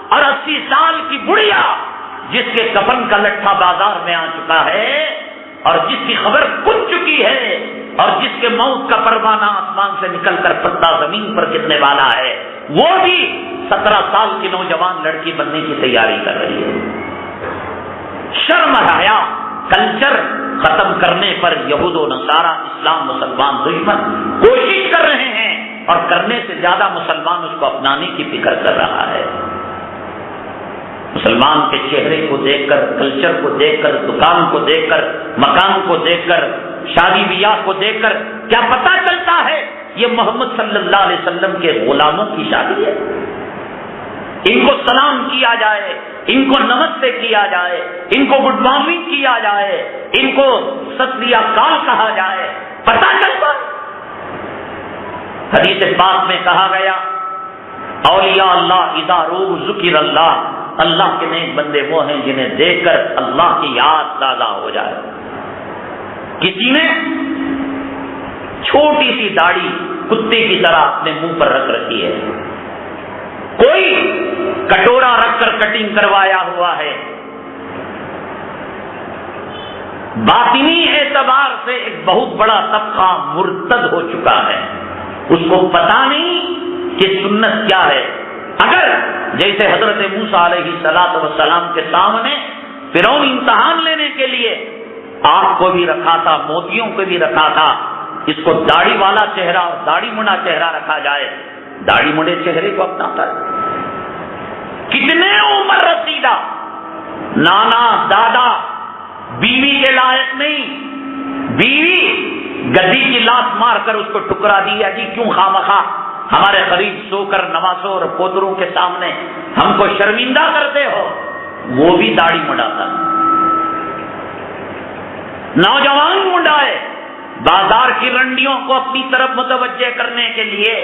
اور 80 سال کی بڑھیا جس کے کفن کا لٹھا بازار میں آ چکا ہے اور جس کی خبر کھل چکی ہے اور جس کے موت کا پروانہ آسمان سے نکل کر پتا زمین پر گرنے والا ہے، وہ بھی 17 سال کی نوجوان لڑکی بننے کی تیاری کر رہی ہے۔ شرم، حیا، کلچر ختم کرنے پر یہود و نصارہ، اسلام، مسلمان دشمن کوشش کر رہے ہیں، اور کرنے سے زیادہ مسلمان اس کو اپنانے کی فکر کر رہا ہے۔ مسلمان کے چہرے کو دیکھ کر، کلچر کو دیکھ کر، دکان کو دیکھ کر، مکان کو دیکھ کر، شادی بیاہ کو دیکھ کر کیا پتہ چلتا ہے یہ محمد صلی اللہ علیہ وسلم کے غلاموں کی شادی ہے؟ ان کو سلام کیا جائے، ان کو نمستے کیا جائے، ان کو گڈ مارننگ کیا جائے، ان کو ست سری اکال کہا جائے، پتہ چلتا ہے۔ حدیث پاک میں کہا گیا اولیاء اللہ اذا روح ذکر اللہ، اللہ کے نیک بندے وہ ہیں جنہیں دیکھ کر اللہ کی یاد تازہ ہو جائے۔ کسی نے چھوٹی سی داڑھی کتے کی طرح اپنے منہ پر رکھ رکھی ہے، کوئی کٹورا رکھ کر کٹنگ کروایا ہوا ہے، باطنی اعتبار سے ایک بہت بڑا طبقہ مرتد ہو چکا ہے، اس کو پتہ نہیں کہ سنت کیا ہے۔ اگر جیسے حضرت موسیٰ علیہ السلام کے سامنے فرعون امتحان لینے کے لیے آگ کو بھی رکھا تھا، موتیوں کو بھی رکھا تھا، اس کو داڑھی والا چہرہ اور داڑھی منڈا چہرہ رکھا جائے، داڑھی منڈے چہرے کو اپناتا ہے۔ کتنے عمر رسیدہ نانا دادا بیوی کے لائق نہیں، بیوی گدی کی لات مار کر اس کو ٹکرا دیا، جی کیوں خامخواہ ہمارے قریب سو کر نواسوں اور پوتروں کے سامنے ہم کو شرمندہ کرتے ہو، وہ بھی داڑھی منڈاتا ہے۔ نوجوان منڈائے بازار کی رنڈیوں کو اپنی طرف متوجہ کرنے کے لیے،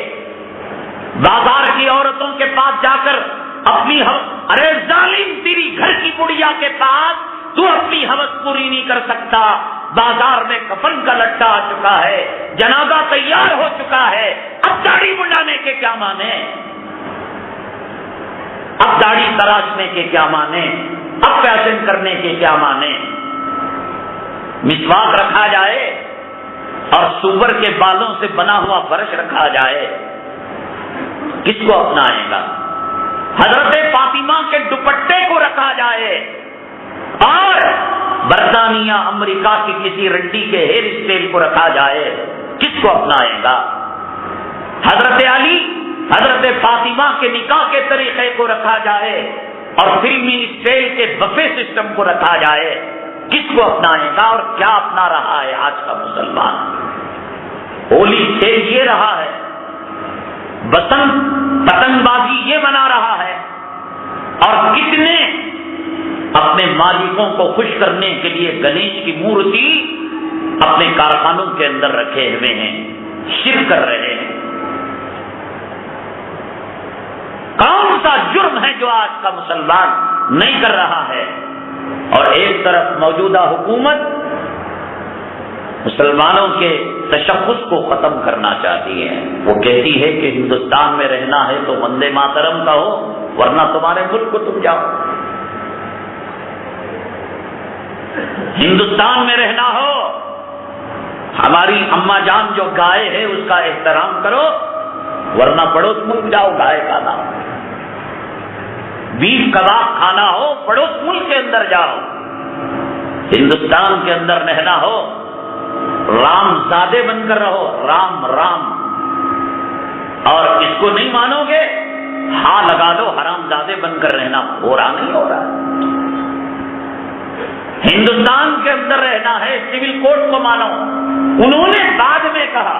بازار کی عورتوں کے پاس جا کر اپنی ارے ظالم تیری گھر کی بڑھیا کے پاس تو اپنی ہوس پوری نہیں کر سکتا، بازار میں کفن کا لٹا آ چکا ہے، جنازہ تیار ہو چکا ہے، اب داڑھی منڈانے کے کیا کیا معنی، اب داڑھی تراشنے کے کیا معنی، اب فیشن کرنے کے کیا معنی، مسواک رکھا جائے اور سور کے بالوں سے بنا ہوا برش رکھا جائے، کس کو اپنائے گا؟ حضرت فاطمہ کے دوپٹے کو رکھا جائے اور برطانیہ امریکہ کی کسی رنڈی کے ہیئر اسٹائل کو رکھا جائے، کس کو اپنائے گا؟ حضرت علی حضرت فاطمہ کے نکاح کے طریقے کو رکھا جائے اور فلمی اسٹائل کے بفے سسٹم کو رکھا جائے، کس کو اپنائے گا؟ اور کیا اپنا رہا ہے آج کا مسلمان؟ ہولی کھیل یہ رہا ہے، بسنت پتنگ بازی یہ بنا رہا ہے، اور کتنے اپنے مالکوں کو خوش کرنے کے لیے گنیش کی مورتی اپنے کارخانوں کے اندر رکھے ہوئے ہیں، شرک کر رہے ہیں۔ کون سا جرم ہے جو آج کا مسلمان نہیں کر رہا ہے؟ اور ایک طرف موجودہ حکومت مسلمانوں کے تشخص کو ختم کرنا چاہتی ہے، وہ کہتی ہے کہ ہندوستان میں رہنا ہے تو وندے ماترم کہو ورنہ تمہارے ملک کو تم جاؤ، ہندوستان میں رہنا ہو ہماری اماں جان جو گائے ہے اس کا احترام کرو ورنہ پڑوس ملک جاؤ گائے کا نام، بیف کباب کھانا ہو پڑوس ملک کے اندر جاؤ، ہندوستان کے اندر رہنا ہو رام زادے بن کر رہو، رام رام، اور اس کو نہیں مانو گے ہاں لگا دو حرام زادے بن کر رہنا، ہو رہا نہیں ہو رہا۔ ہندوستان کے اندر رہنا ہے سول کوڈ کو مانو، انہوں نے بعد میں کہا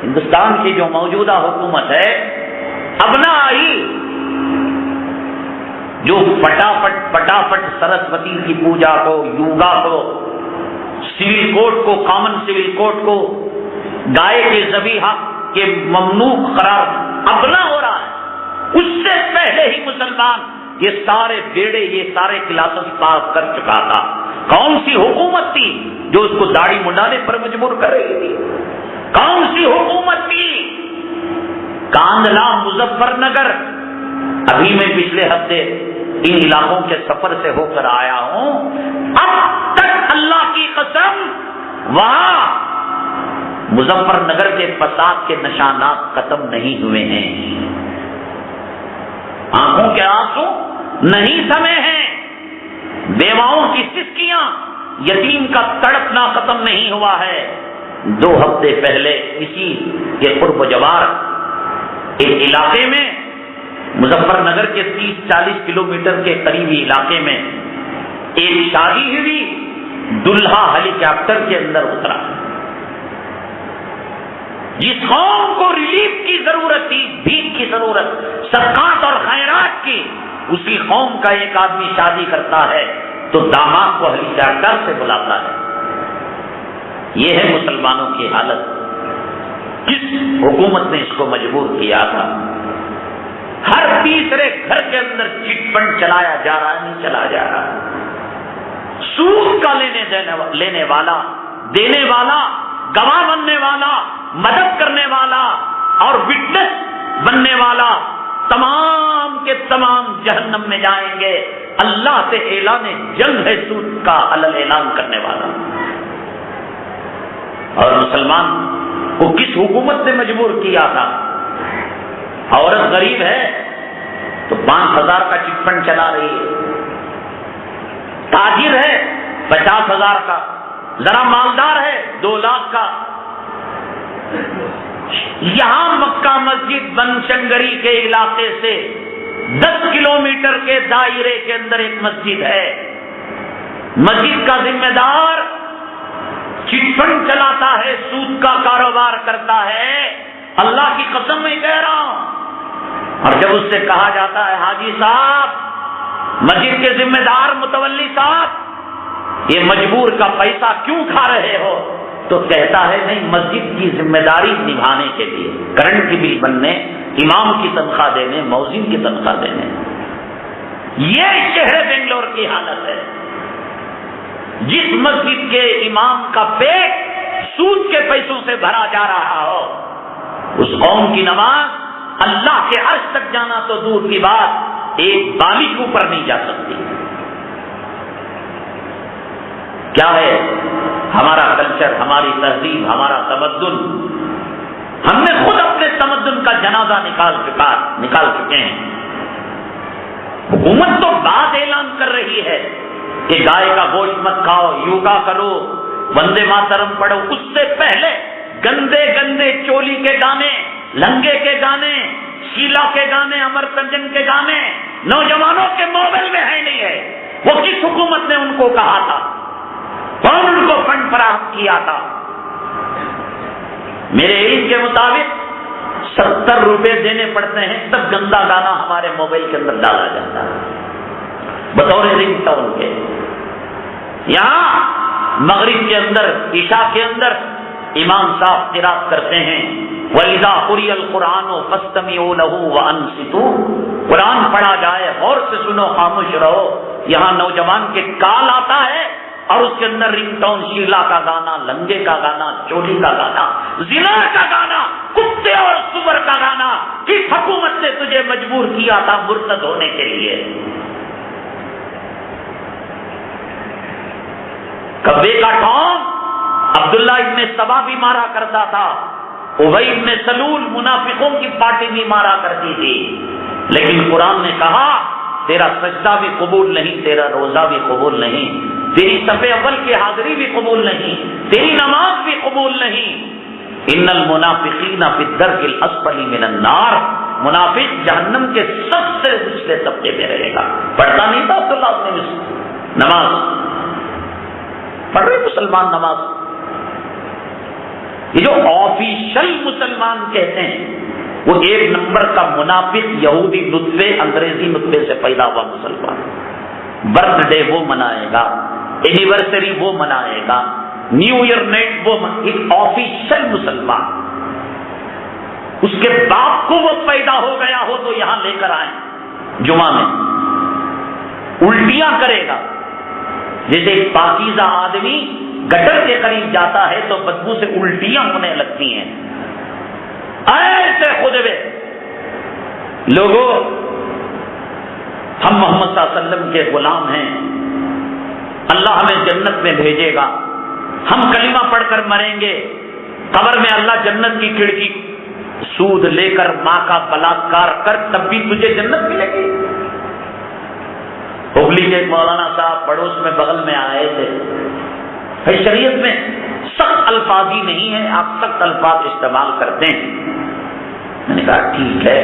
ہندوستان کی جو موجودہ حکومت ہے اب نہ آئی جو پٹافٹ سرسوتی کی پوجا کو، یوگا کو، سول کوڈ کو، کامن سول کوڈ کو گائے کے ذبیحہ کے ممنوع قرار اب نہ ہو رہا ہے، اس سے پہلے ہی مسلمان یہ سارے بیڑے یہ سارے کلاسز پاس کر چکا تھا۔ کون سی حکومت تھی جو اس کو داڑھی منڈانے پر مجبور کر رہی تھی؟ کون سی حکومت تھی؟ کاندھلا مظفر نگر، ابھی میں پچھلے ہفتے ان علاقوں کے سفر سے ہو کر آیا ہوں، اب تک اللہ کی قسم وہاں مظفر نگر کے فساد کے نشانات ختم نہیں ہوئے ہیں، آنکھوں کے آنسو نہیں تھمے ہیں، بیواؤں کی سسکیاں، یتیم کا تڑپنا ختم نہیں ہوا ہے۔ 2 ہفتے پہلے اسی کے قرب و جوار ایک علاقے میں مظفر نگر کے 30-40 کلومیٹر کے قریبی علاقے میں ایک شادی ہوئی، دلہا ہیلی کاپٹر کے اندر اترا، جس قوم کو ریلیف کی ضرورت تھی، بھیک کی ضرورت، صدقات اور خیرات کی، اسی قوم کا ایک آدمی شادی کرتا ہے تو داماد کو ہیلی کاپٹر سے بلاتا ہے۔ یہ ہے مسلمانوں کی حالت، کس حکومت نے اس کو مجبور کیا تھا؟ ہر تیسرے گھر کے اندر چٹ فنڈ چلایا جا رہا ہے، نہیں چلا جا رہا، سود کا لینے والا، دینے والا، گواہ بننے والا، مدد کرنے والا اور وٹنس بننے والا، تمام کے تمام جہنم میں جائیں گے۔ اللہ سے اعلان جنگ ہے سود کا اعلان کرنے والا۔ اور مسلمان کو کس حکومت نے مجبور کیا تھا؟ عورت غریب ہے تو 5000 کا چٹ فنڈ چلا رہی ہے، تاجر ہے 50,000 کا، ذرا مالدار ہے 2 لاکھ کا۔ یہاں مکہ مسجد بنشنگری کے علاقے سے 10 کلومیٹر کے دائرے کے اندر ایک مسجد ہے، مسجد کا ذمہ دار چٹ فنڈ چلاتا ہے، سود کا کاروبار کرتا ہے، اللہ کی قسم میں کہہ رہا ہوں۔ اور جب اس سے کہا جاتا ہے حاجی صاحب، مسجد کے ذمہ دار متولی صاحب، یہ مجبور کا پیسہ کیوں کھا رہے ہو؟ تو کہتا ہے نہیں، مسجد کی ذمہ داری نبھانے کے لیے، کرنٹ کی بل بننے، امام کی تنخواہ دینے، مؤذن کی تنخواہ دینے۔ یہ شہر بنگلور کی حالت ہے، جس مسجد کے امام کا پیٹ سود کے پیسوں سے بھرا جا رہا ہو، اس قوم کی نماز اللہ کے عرش تک جانا تو دور کی بات، ایک بالی کے اوپر نہیں جا سکتی۔ کیا ہے ہمارا کلچر، ہماری تہذیب، ہمارا تمدن؟ ہم نے خود اپنے تمدن کا جنازہ نکال چکے ہیں۔ حکومت تو بات اعلان کر رہی ہے کہ گائے کا گوشت مت کھاؤ، یوگا کرو، وندے ماترم پڑھو، اس سے پہلے گندے گندے چولی کے گانے، لنگے کے گانے، شیلا کے گانے، امر تنجن کے گانے نوجوانوں کے موبائل میں ہے نہیں ہے۔ وہ کس حکومت نے ان کو کہا تھا؟ کون ان کو فنڈ فراہم کیا تھا؟ میرے علم کے مطابق 70 روپے دینے پڑتے ہیں، تب گندا گانا ہمارے موبائل کے اندر ڈالا جاتا ہے بطور رنگ ٹون کے۔ یہاں مغرب کے اندر، عشاء کے اندر امام صاحب قرات کرتے ہیں وَإِذَا قُرِئَ الْقُرْآنُ فَاسْتَمِعُوا لَهُ وَأَنصِتُوا، قرآن پڑھا جائے غور سے سنو، خاموش رہو۔ یہاں نوجوان کے کال آتا ہے اور اس کے اندر رنگ ٹون، شیلا کا گانا، لنگے کا گانا، چولی کا گانا، زنا کا گانا، کتے اور سور کا گانا۔ کس حکومت نے تجھے مجبور کیا تھا مرتد ہونے کے لیے؟ کبے کا ٹھونگ عبداللہ ابن سبا بھی مارا کرتا تھا، ابی ابن سلول منافقوں کی پارٹی بھی مارا کرتی تھی، لیکن قرآن نے کہا تیرا سجدہ بھی قبول نہیں، تیرا روزہ بھی قبول نہیں، تیری صف اول کی حاضری بھی قبول نہیں، تیری نماز بھی قبول نہیں۔ ان المنافقین فی الدرک الاسفل من النار، منافق جہنم کے سب سے نچلے طبقے میں رہے گا۔ پڑھتا نہیں تھا عبداللہ ابن نماز، پڑھ رہے مسلمان نماز؟ یہ جو آفیشل مسلمان کہتے ہیں وہ ایک نمبر کا منافق، یہودی نطفے، انگریزی نطفے سے پیدا ہوا مسلمان۔ برتھ ڈے وہ منائے گا، اینیورسری وہ منائے گا، نیو ایئر نائٹ وہ ایک آفیشل مسلمان۔ اس کے باپ کو وہ پیدا ہو گیا ہو تو یہاں لے کر آئیں جمعہ میں، الٹیاں کرے گا۔ جیسے ایک پاکیزہ آدمی گٹر کے قریب جاتا ہے تو بدبو سے الٹیاں ہونے لگتی ہیں، ایسے خطبے۔ لوگوں، ہم محمد صلی اللہ علیہ وسلم کے غلام ہیں، اللہ ہمیں جنت میں بھیجے گا، ہم کلمہ پڑھ کر مریں گے، قبر میں اللہ جنت کی کھڑکی سود لے کر ماں کا بلاکار کر تب بھی تجھے جنت ملے گی۔ ہگلی کے مولانا صاحب پڑوس میں بغل میں آئے تھے، شریعت میں سخت الفاظ ہی نہیں ہے، آپ سخت الفاظ استعمال کرتے ہیں۔ میں نے کہا ٹھیک ہے،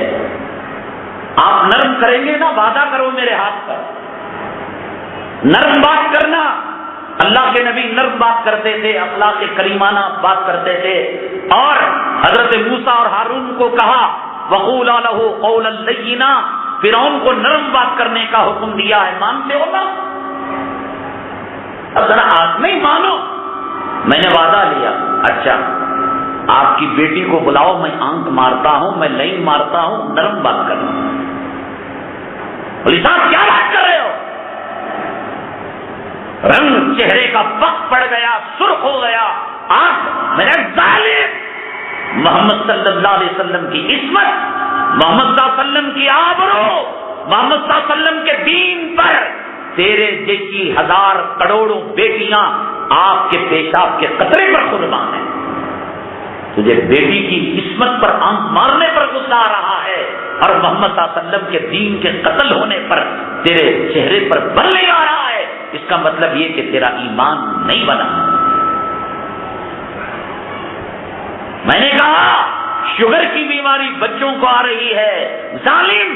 آپ نرم کریں گے نا، وعدہ کرو میرے ہاتھ پر، نرم بات کرنا۔ اللہ کے نبی نرم بات کرتے تھے، اخلاق کریمانہ بات کرتے تھے، اور حضرت موسیٰ اور ہارون کو کہا وَقُولَا لَهُ قَوْلًا لَيِّنًا، فرعون کو نرم بات کرنے کا حکم دیا ہے، مانتے ہو نا؟ اب ذرا آج نہیں مانو، میں نے وعدہ لیا، اچھا آپ کی بیٹی کو بلاؤ، میں آنکھ مارتا ہوں، میں لائن مارتا ہوں، نرم بات کرنا۔ بولی صاحب کیا بات کر رہے ہو؟ رنگ چہرے کا وقت پڑ گیا، سرخ ہو گیا، آنکھ میرے ظالم۔ محمد صلی اللہ علیہ وسلم کی عصمت، محمد صلی اللہ علیہ وسلم کی آبرو، محمد صلی اللہ علیہ وسلم کے دین پر تیرے جیسی ہزار کروڑوں بیٹیاں آپ کے پیشاب کے قطرے پر قربان ہیں۔ تجھے بیٹی کی عصمت پر آنکھ مارنے پر غصہ آ رہا ہے، اور محمد صلی اللہ علیہ وسلم کے دین کے قتل ہونے پر تیرے چہرے پر بل نہیں آ رہا ہے۔ اس کا مطلب یہ کہ تیرا ایمان نہیں بنا۔ میں نے کہا شوگر کی بیماری بچوں کو آ رہی ہے، ظالم،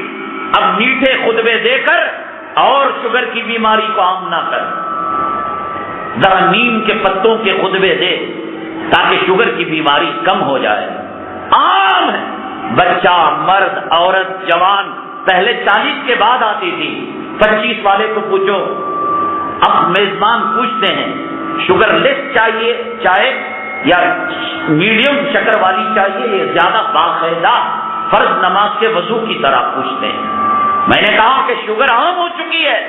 اب میٹھے خطبے دے کر اور شوگر کی بیماری کو عام نہ کر، ذرا نیم کے پتوں کے خطبے دے تاکہ شوگر کی بیماری کم ہو جائے۔ عام ہے، بچہ، مرد، عورت، جوان، پہلے 40 کے بعد آتی تھی، 25 والے کو پوچھو، اب میزبان پوچھتے ہیں شوگر لیس چاہیے چائے یا میڈیم شکر والی چاہیے، یہ زیادہ باقاعدہ فرض نماز کے وضو کی طرح پوچھتے ہیں۔ میں نے کہا کہ شوگر عام ہو چکی ہے،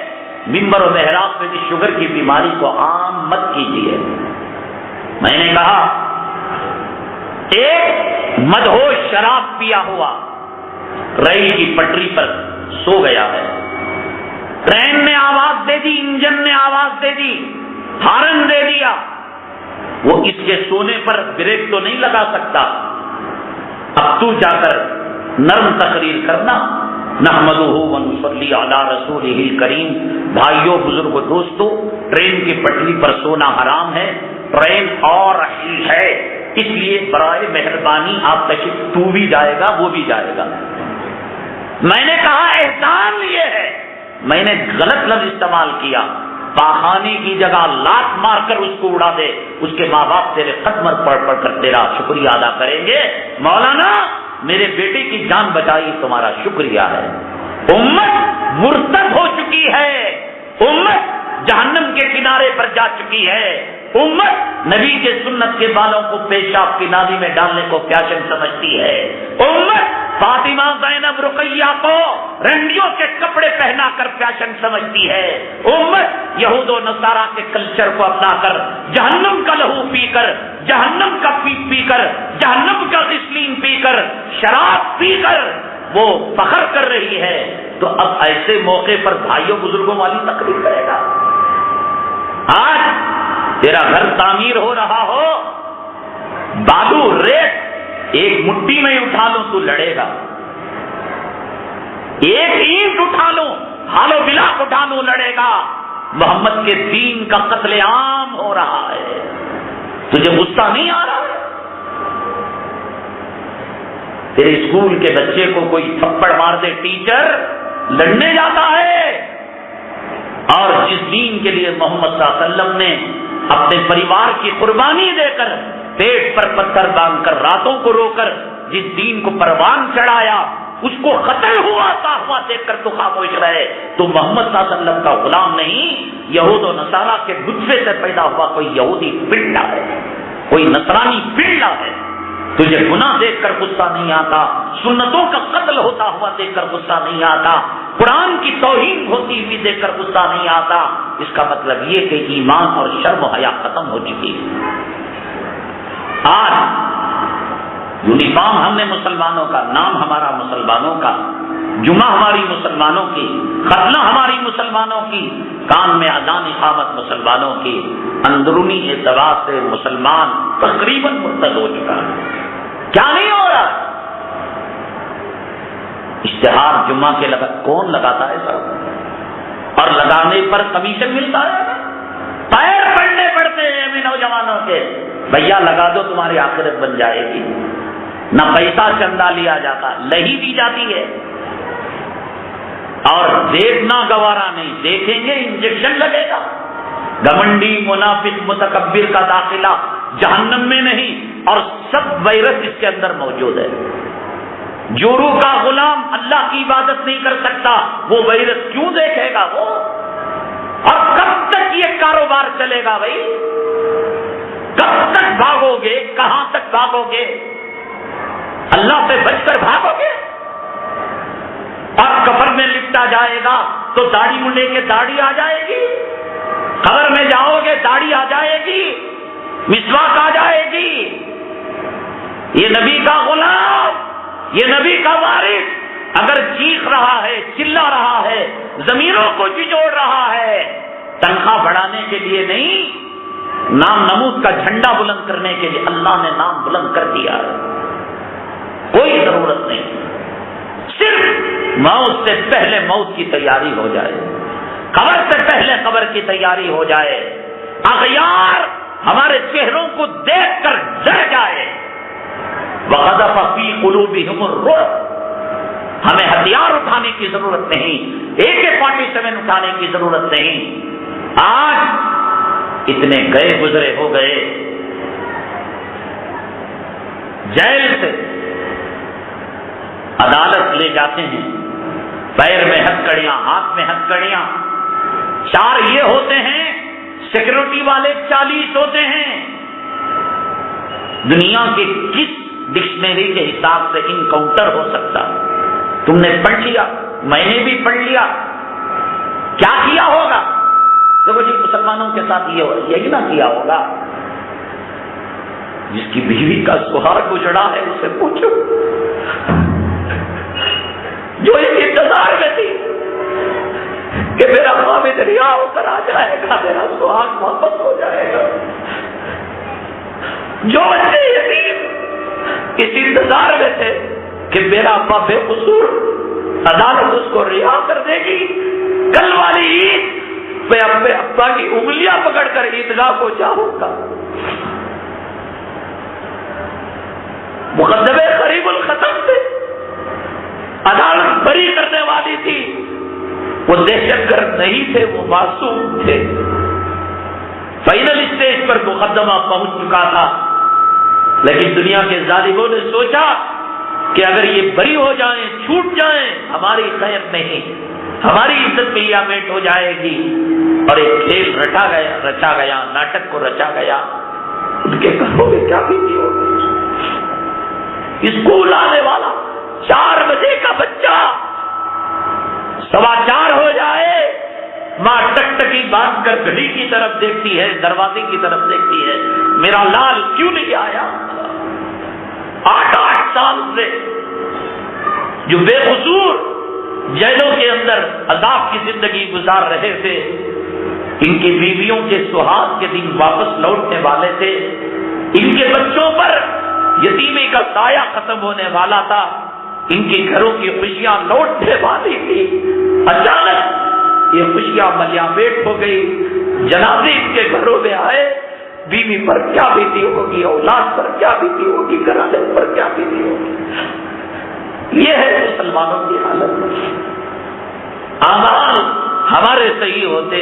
ممبر و محراب پہ شوگر کی بیماری کو عام مت کیجیے۔ میں نے کہا ایک مدہوش شراب پیا ہوا ریل کی پٹری پر سو گیا ہے. ٹرین نے آواز دے دی, انجن نے آواز دے دی, ہارن دے دیا, وہ اس کے سونے پر بریک تو نہیں لگا سکتا. اب تو جا کر نرم تقریر کرنا. نحمدہ ونصلی علی رسولہ الکریم. بھائیوں, بزرگوں, دوستوں, ٹرین کی پٹری پر سونا حرام ہے. ٹرین اور رہی ہے, اس لیے برائے مہربانی آپ تشریف, تو بھی جائے گا وہ بھی جائے گا. میں نے کہا احسان یہ ہے, میں نے غلط لفظ استعمال کیا. پاخانے کی جگہ لات مار کر اس کو اڑا دے. اس کے ماں باپ تیرے قدم پڑھ پڑھ کر تیرا شکریہ ادا کریں گے. مولانا میرے بیٹے کی جان بچائی تمہارا شکریہ ہے. امت مرتد ہو چکی ہے, امت جہنم کے کنارے پر جا چکی ہے. امت نبی کے سنت کے بالوں کو پیشاب کی نالی میں ڈالنے کو فیشن سمجھتی ہے. امت فاطمہ زینب رقیہ کو رنڈیوں کے کپڑے پہنا کر فیشن سمجھتی ہے. امت یہود و نصارہ کے کلچر کو اپنا کر جہنم کا لہو پی کر, جہنم کا پیپ پی کر, جہنم کا غسلین پی کر, شراب پی کر وہ فخر کر رہی ہے. تو اب ایسے موقع پر بھائیوں بزرگوں والی تقریر کرے گا. آج تیرا گھر تعمیر ہو رہا ہو, بالو ریت ایک مٹھی میں اٹھا لوں تو لڑے گا. ایک اینٹ اٹھا لوں, ہالو بلاک اٹھا لوں, لڑے گا. محمد کے دین کا قتل عام ہو رہا ہے, تجھے غصہ نہیں آ رہا ہے؟ تیرے اسکول کے بچے کو کوئی تھپڑ مار دے ٹیچر, لڑنے جاتا ہے. اور جس دین کے لیے محمد صلی اللہ علیہ وسلم نے اپنے پریوار کی قربانی دے کر, پیٹ پر پتھر باندھ کر, راتوں کو رو کر جس دین کو پروان چڑھایا, اس کو قتل ہوا دیکھ کر تو خاموش رہے. تو محمد صلی اللہ علیہ وسلم کا غلام نہیں, یہود و نصارہ کے گدھے سے پیدا ہوا کوئی یہودی پنڈا ہے, کوئی نصرانی پنڈا ہے. تجھے گناہ دیکھ کر غصہ نہیں آتا, سنتوں کا قتل ہوتا ہوا دیکھ کر غصہ نہیں آتا, قرآن کی توہین ہوتی ہوئی دیکھ کر غصہ نہیں آتا. اس کا مطلب یہ کہ ایمان اور شرم و حیا ختم ہو چکی ہے. آج یونیفارم ہم نے مسلمانوں کا, نام ہمارا مسلمانوں کا, جمعہ ہماری مسلمانوں کی, ختنہ ہماری مسلمانوں کی, کان میں اذان اقامت مسلمانوں کی. اندرونی اعتبار سے مسلمان تقریباً مرتد ہو چکا ہے. کیا نہیں ہو رہا؟ اشتہار جمعہ کے کون لگاتا ہے سر؟ اور لگانے پر کمیشن ملتا ہے. پیر پڑنے پڑتے ہیں ابھی نوجوانوں کے, بھیا لگا دو تمہاری آخرت بن جائے گی. نہ پیسہ چندہ لیا جاتا, لہی دی جاتی ہے. اور دیکھنا گوارا نہیں, دیکھیں گے انجیکشن لگے گا. گمنڈی منافق متکبر کا داخلہ جہنم میں نہیں, اور سب وائرس اس کے اندر موجود ہے. جورو کا غلام اللہ کی عبادت نہیں کر سکتا, وہ وائرس کیوں دیکھے گا وہ؟ اور کب تک یہ کاروبار چلے گا بھائی؟ کب تک بھاگو گے, کہاں تک بھاگو گے؟ اللہ سے بچ کر بھاگو گے؟ اور قبر میں لپٹا جائے گا تو داڑھی منڈے کے داڑھی آ جائے گی. قبر میں جاؤ گے داڑھی آ جائے گی, مسواک آ جائے گی. یہ نبی کا غلام, یہ نبی کا وارث اگر چیخ رہا ہے, چلا رہا ہے, زمینوں کو جھجوڑ رہا ہے, تنخواہ بڑھانے کے لیے نہیں, نام نمود کا جھنڈا بلند کرنے کے لیے اللہ نے نام بلند کر دیا ہے. کوئی ضرورت نہیں, صرف موت سے پہلے موت کی تیاری ہو جائے, قبر سے پہلے قبر کی تیاری ہو جائے. اغیار ہمارے چہروں کو دیکھ کر ڈر جائے. وَقَذَفَ فِي قُلُوبِهِمُ الرُّعْبَ, ہمیں ہتھیار اٹھانے کی ضرورت نہیں, AK-47 اٹھانے کی ضرورت نہیں. آج اتنے گئے گزرے ہو گئے, جیل سے عدالت لے جاتے ہیں, پیر میں ہتھکڑیاں, ہاتھ میں ہتھکڑیاں. 4 یہ ہوتے ہیں, سیکورٹی والے 40 ہوتے ہیں. دنیا کے کس ڈکشنری کے حساب سے انکاؤنٹر ہو سکتا؟ تم نے پڑھ لیا, میں نے بھی پڑھ لیا, کیا کیا ہوگا؟ دیکھو جی, مسلمانوں کے ساتھ یہی نہ کیا ہوگا. جس کی بیوی کا سہاگ اجڑا ہے اسے پوچھو, ریا ہو کر آ جائے گا، میرا سہاگ محبت ہو جائے گا۔ جو بچے یتیم اس انتظار میں تھے کہ میرا ابا بے قصور، عدالت اس کو رہا کر دے گی، کل والی عید میں اپنے ابا کی انگلیاں پکڑ کر عیدگاہ کو جاؤں گا۔ مقدمے قریب الختم تھے، عدالت بری کرنے والی تھی، وہ دہشت گرد نہیں تھے، وہ معصوم تھے۔ فائنل اسٹیج پر مقدمہ پہنچ چکا تھا، لیکن دنیا کے ظالموں نے سوچا کہ اگر یہ بری ہو جائیں، چھوٹ جائیں، ہماری خیر نہیں، ہماری عزت ملیا میٹ ہو جائے گی، اور ایک کھیل رچا گیا، ناٹک کو رچا گیا۔ ان کے گھروں میں کیا بیتی ہوگی؟ اسکول آنے والا 4 بجے کا بچہ 4:15 ہو جائے، ماں ٹکٹکی باندھ کر گھڑی کی طرف دیکھتی ہے، دروازے کی طرف دیکھتی ہے، میرا لال کیوں نہیں آیا؟ 8 سال سے جو بے قصور جیلوں کے اندر عذاب کی زندگی گزار رہے تھے، ان کی بیویوں کے سہاگ کے دن واپس لوٹنے والے تھے، ان کے بچوں پر یتیمی کا سایہ ختم ہونے والا تھا، ان کے گھروں کی خوشیاں لوٹنے والی تھی، اچانک یہ خوشیاں ملیامٹ ہو گئی، جنازے ان کے گھروں میں آئے، بیوی پر کیا بیتی ہوگی، اولاد پر کیا بیتی ہوگی، گھرانے پر کیا بیتی ہوگی۔ یہ ہے مسلمانوں کی حالت۔ اعمال ہمارے صحیح ہوتے،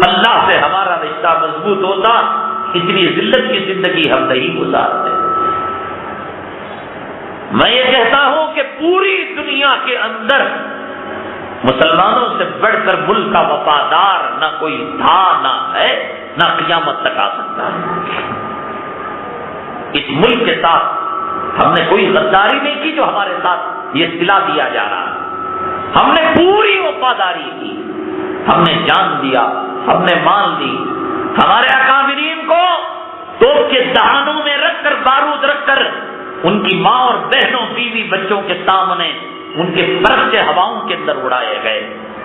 اللہ سے ہمارا رشتہ مضبوط ہوتا، اتنی ذلت کی زندگی ہم نہیں گزارتے۔ میں یہ کہتا ہوں کہ پوری دنیا کے اندر مسلمانوں سے بڑھ کر ملک کا وفادار نہ کوئی تھا، نہ ہے، نہ قیامت تک آ سکتا ہے۔ اس ملک کے ساتھ ہم نے کوئی غداری نہیں کی جو ہمارے ساتھ یہ صلہ دیا جا رہا ہے، ہم نے پوری وفاداری کی، ہم نے جان دیا، ہم نے مال دی، ہمارے اکابرین کو توپ کے دہانوں میں رکھ کر، بارود رکھ کر، ان کی ماں اور بہنوں، بیوی، بچوں کے سامنے ان کے فرق سے ہواؤں کے اندر اڑائے گئے۔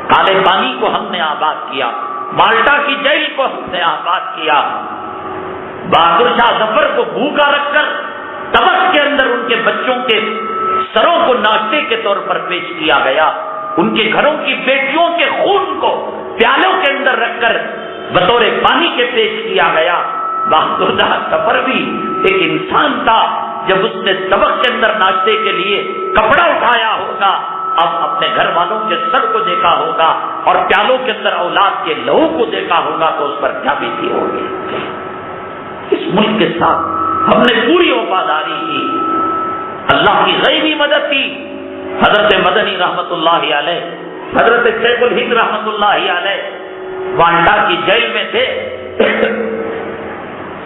کالے پانی کو ہم نے آباد کیا، مالٹا کی جیل کو ہم نے آباد کیا، بہادر شاہ ظفر کو بھوکا رکھ کر تبخ کے اندر ان کے بچوں کے سروں کو ناشتے کے طور پر پیش کیا گیا، ان کے گھروں کی بیٹیوں کے خون کو پیالوں کے اندر رکھ کر بطور پانی کے پیش کیا گیا۔ بہادر شاہ ظفر بھی ایک انسان تھا، جب اس نے طبق کے اندر ناشتے کے لیے کپڑا اٹھایا ہوگا، اب اپنے گھر والوں کے سر کو دیکھا ہوگا اور پیالوں کے اندر اولاد کے لہو کو دیکھا ہوگا تو اس پر کیا بیتی ہوگی۔ اس ملک کے ساتھ ہم نے پوری وفاداری کی، اللہ کی غیبی مدد کی۔ حضرت مدنی رحمت اللہ علیہ، حضرت شیخ الہند رحمت اللہ علیہ وانڈا کی جیل میں تھے۔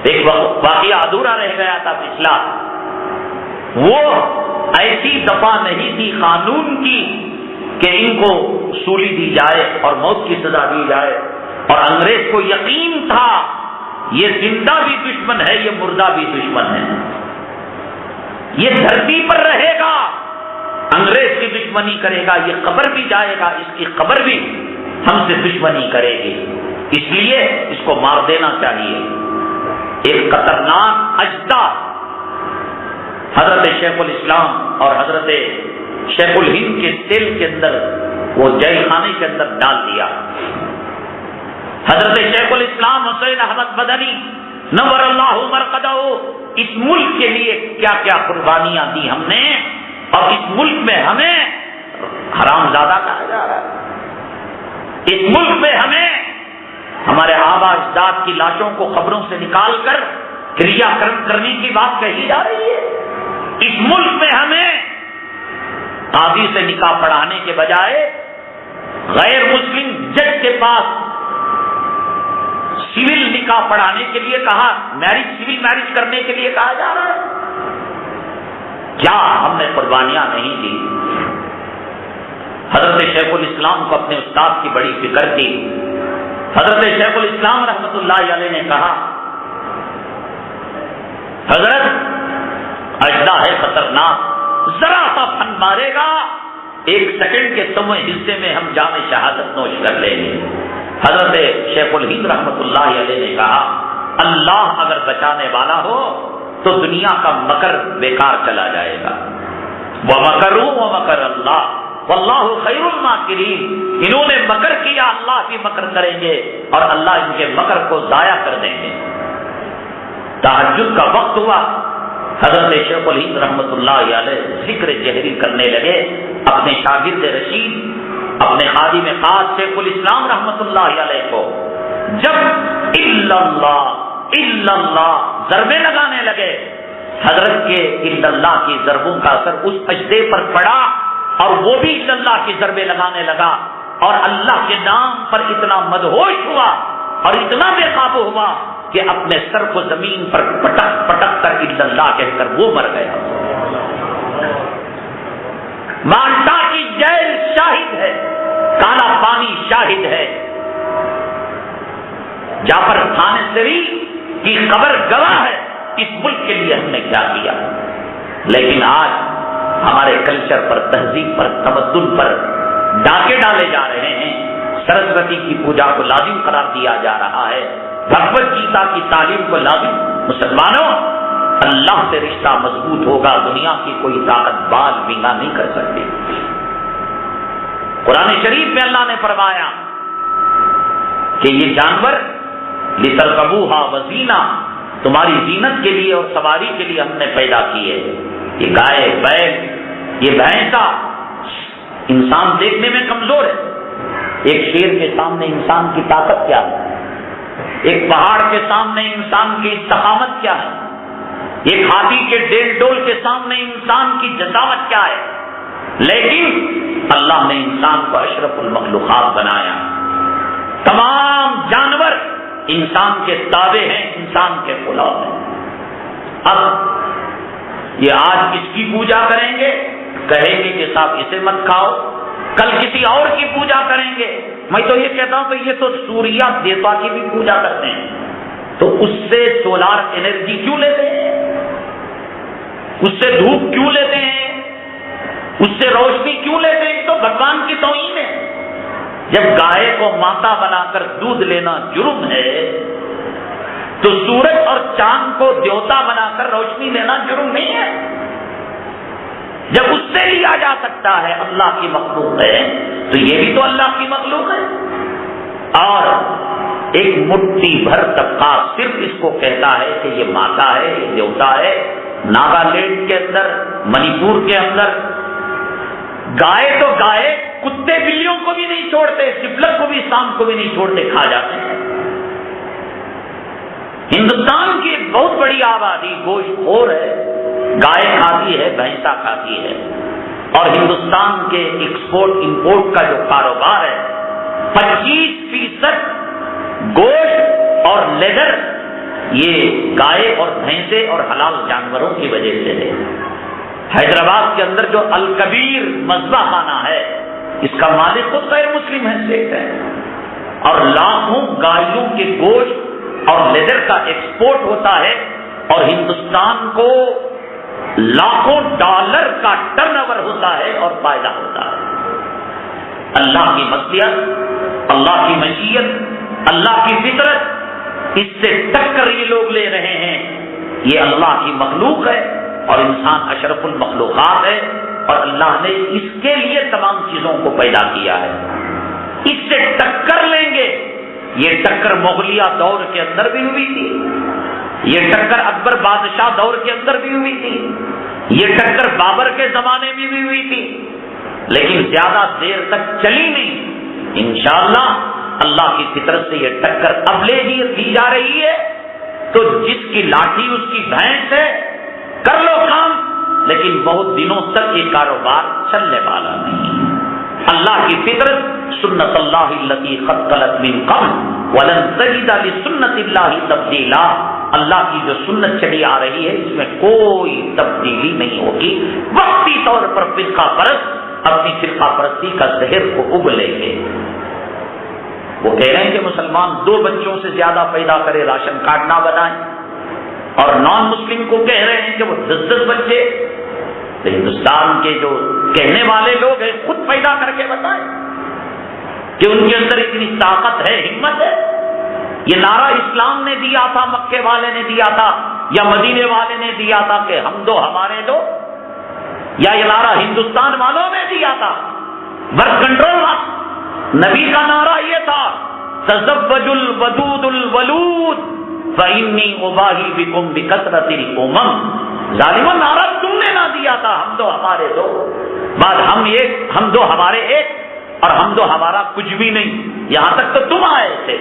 ایک واقعہ ادھورا رہ گیا تھا پچھلا، وہ ایسی دفعہ نہیں تھی قانون کی کہ ان کو سولی دی جائے اور موت کی سزا دی جائے، اور انگریز کو یقین تھا یہ زندہ بھی دشمن ہے، یہ مردہ بھی دشمن ہے، یہ دھرتی پر رہے گا، انگریز کی دشمنی کرے گا، یہ قبر بھی جائے گا، اس کی قبر بھی ہم سے دشمنی کرے گی، اس لیے اس کو مار دینا چاہیے۔ ایک خطرناک اجدہ حضرت شیخ الاسلام اور حضرت شیخ الہند کے سیل کے اندر، وہ جیل خانے کے اندر ڈال دیا۔ حضرت شیخ الاسلام حسین احمد مدنی نور اللہ مرقدہ اس ملک کے لیے کیا کیا قربانیاں دی ہم نے، اور اس ملک میں ہمیں حرام زادہ کہا جا رہا ہے، اس ملک میں ہمیں ہمارے آبا اجداد کی لاشوں کو قبروں سے نکال کر کریا کرم کرنے کی بات کہی جا رہی ہے، اس ملک میں ہمیں قاضی سے نکاح پڑھانے کے بجائے غیر مسلم جج کے پاس سول نکاح پڑھانے کے لیے کہا، سول میرج کرنے کے لیے کہا جا رہا ہے۔ کیا ہم نے قربانیاں نہیں دی؟ حضرت شیخ الاسلام کو اپنے استاد کی بڑی فکر تھی۔ حضرت شیخ الاسلام رحمت اللہ علیہ نے کہا، حضرت اجدہ ہے خطرناک، ذرا سا پھن مارے گا، 1 سیکنڈ کے سویں حصے میں ہم جام شہادت نوش کر لیں گے، حضرت شیخ الہند رحمۃ اللہ علیہ نے کہا اللہ اگر بچانے والا ہو تو دنیا کا مکر بیکار چلا جائے گا. وَمَكَرُوا وَمَكَرَ اللَّهُ وَاللَّهُ خَيْرُ الْمَاكِرِينَ. انہوں نے مکر کیا، اللہ بھی مکر کریں گے اور اللہ ان کے مکر کو ضائع کر دیں گے. تہجد کا وقت ہوا، حضرت شیخ الہند رحمۃ اللہ علیہ ذکر جہری کرنے لگے اپنے شاگرد رشید، اپنے خادم خاص شیخ الاسلام رحمۃ اللہ علیہ کو. جب الا اللہ ضربے لگانے لگے، حضرت کے الا اللہ کی ضربوں کا اثر اس سجدے پر پڑا اور وہ بھی الا اللہ کی ضربے لگانے لگا اور اللہ کے نام پر اتنا مدہوش ہوا اور اتنا بے قابو ہوا کہ اپنے سر کو زمین پر پٹک پٹک کر الا اللہ کہہ کر وہ مر گیا. مالٹا کی جیل شاہد ہے، کالا پانی شاہد ہے، جعفر تھانسری کی خبر گواہ ہے اس ملک کے لیے ہم نے کیا کیا. لیکن آج ہمارے کلچر پر، تہذیب پر، تمدن پر ڈاکے ڈالے جا رہے ہیں. سرسوتی کی پوجا کو لازم قرار دیا جا رہا ہے، بھگوت گیتا کی تعلیم کو لازم. مسلمانوں، اللہ سے رشتہ مضبوط ہوگا، دنیا کی کوئی طاقت بال بینگا نہیں کر سکتی. قرآن شریف میں اللہ نے فرمایا کہ یہ جانور لِتَرْكَبُوهَا وَزِينَةً، تمہاری زینت کے لیے اور سواری کے لیے ہم نے پیدا کیے. یہ گائے، بیل، یہ بھینسا انسان دیکھنے میں کمزور ہے. ایک شیر کے سامنے انسان کی طاقت کیا ہے؟ ایک پہاڑ کے سامنے انسان کی استقامت کیا ہے؟ ایک ہاتھی کے ڈیل ڈول کے سامنے انسان کی جسامت کیا ہے؟ لیکن اللہ نے انسان کو اشرف المخلوقات بنایا. تمام جانور انسان کے تابع ہیں، انسان کے غلام ہیں. اب یہ آج کس کی پوجا کریں گے؟ کہیں گے کہ صاحب اسے مت کھاؤ، کل کسی اور کی پوجا کریں گے. میں تو یہ کہتا ہوں کہ یہ تو سوریا دیوتا کی بھی پوجا کرتے ہیں، تو اس سے سولار انرجی کیوں لیتے ہیں؟ اس سے دھوپ کیوں لیتے ہیں؟ اس سے روشنی کیوں لیتے ہیں؟ تو بھگوان کی توہین ہے. جب گائے کو ماتا بنا کر دودھ لینا جرم ہے تو سورج اور چاند کو دیوتا بنا کر روشنی لینا جرم نہیں ہے. جب اس سے لیا جا سکتا ہے، اللہ کی مخلوق ہے، تو یہ بھی تو اللہ کی مخلوق ہے. اور ایک مٹھی بھر طبقہ صرف اس کو کہتا ہے کہ یہ ماتا ہے، یہ دیوتا ہے. ناگالینڈ کے اندر، منی پور کے اندر گائے تو گائے، کتے بلیوں کو بھی نہیں چھوڑتے، سپلک کو بھی، سانپ کو بھی نہیں چھوڑتے، کھا جاتے ہیں. ہندوستان کی ایک بہت بڑی آبادی گوشت خور ہے، گائے کھاتی ہے، بھینسا کھاتی ہے. اور ہندوستان کے ایکسپورٹ امپورٹ کا جو کاروبار ہے 25% گوشت اور لیدر یہ گائے اور بھینسے اور حلال جانوروں کی وجہ سے ہے. حیدرآباد کے اندر جو الکبیر مذبح خانہ ہے، اس کا مالک خود غیر مسلم حیثیت ہے، اور لاکھوں گائیوں کے گوشت اور لیدر کا ایکسپورٹ ہوتا ہے اور ہندوستان کو لاکھوں ڈالر کا ٹرن اوور ہوتا ہے اور فائدہ ہوتا ہے. اللہ کی مشیت، اللہ کی مشیت، اللہ کی فطرت، اس سے ٹکر یہ لوگ لے رہے ہیں. یہ اللہ کی مخلوق ہے اور انسان اشرف المخلوقات ہے اور اللہ نے اس کے لیے تمام چیزوں کو پیدا کیا ہے. اس سے ٹکر لیں گے. یہ ٹکر مغلیہ دور کے اندر بھی ہوئی تھی، یہ ٹکر اکبر بادشاہ دور کے اندر بھی ہوئی تھی، یہ ٹکر بابر کے زمانے میں بھی ہوئی تھی، لیکن زیادہ دیر تک چلی نہیں. انشاءاللہ اللہ کی فطرت سے یہ ٹکر اب لے دی جا رہی ہے. تو جس کی لاٹھی اس کی بھینس ہے، کر لو کام، لیکن بہت دنوں تک یہ کاروبار چلنے والا نہیں. اللہ کی فطرت سنت اللہ التی قد خلت من قبل ولن تجد لسنت اللہ تبدیلا. اللہ کی جو سنت چلی آ رہی ہے اس میں کوئی تبدیلی نہیں ہوگی. وقتی طور پر فرقہ پرست اپنی فرقہ پرستی کا زہر کو اگلیں گے. وہ کہہ رہے ہیں کہ مسلمان 2 بچوں سے زیادہ پیدا کرے، راشن کارڈ نہ بنائیں، اور نان مسلم کو کہہ رہے ہیں کہ وہ 10 بچے. ہندوستان کے جو کہنے والے لوگ ہیں خود پیدا کر کے بتائیں. کہ ان کے اندر اتنی طاقت ہے، ہمت ہے؟ یہ نعرہ اسلام نے دیا تھا، مکے والے نے دیا تھا یا مدینے والے نے دیا تھا کہ ہم دو ہمارے دو، یا یہ نعرہ ہندوستان والوں نے دیا تھا؟ برتھ کنٹرول نبی کا نعرہ یہ تھا، تزوج الودود الولود فإنی اباہی بکم بکثرت الامم۔ ظالموں، نعرہ تم نے نہ دیا تھا ہم دو ہمارے دو، بعد ہم ایک، ہم دو ہمارے ایک، اور ہم دو ہمارا کچھ بھی نہیں، یہاں تک تو تم آئے تھے۔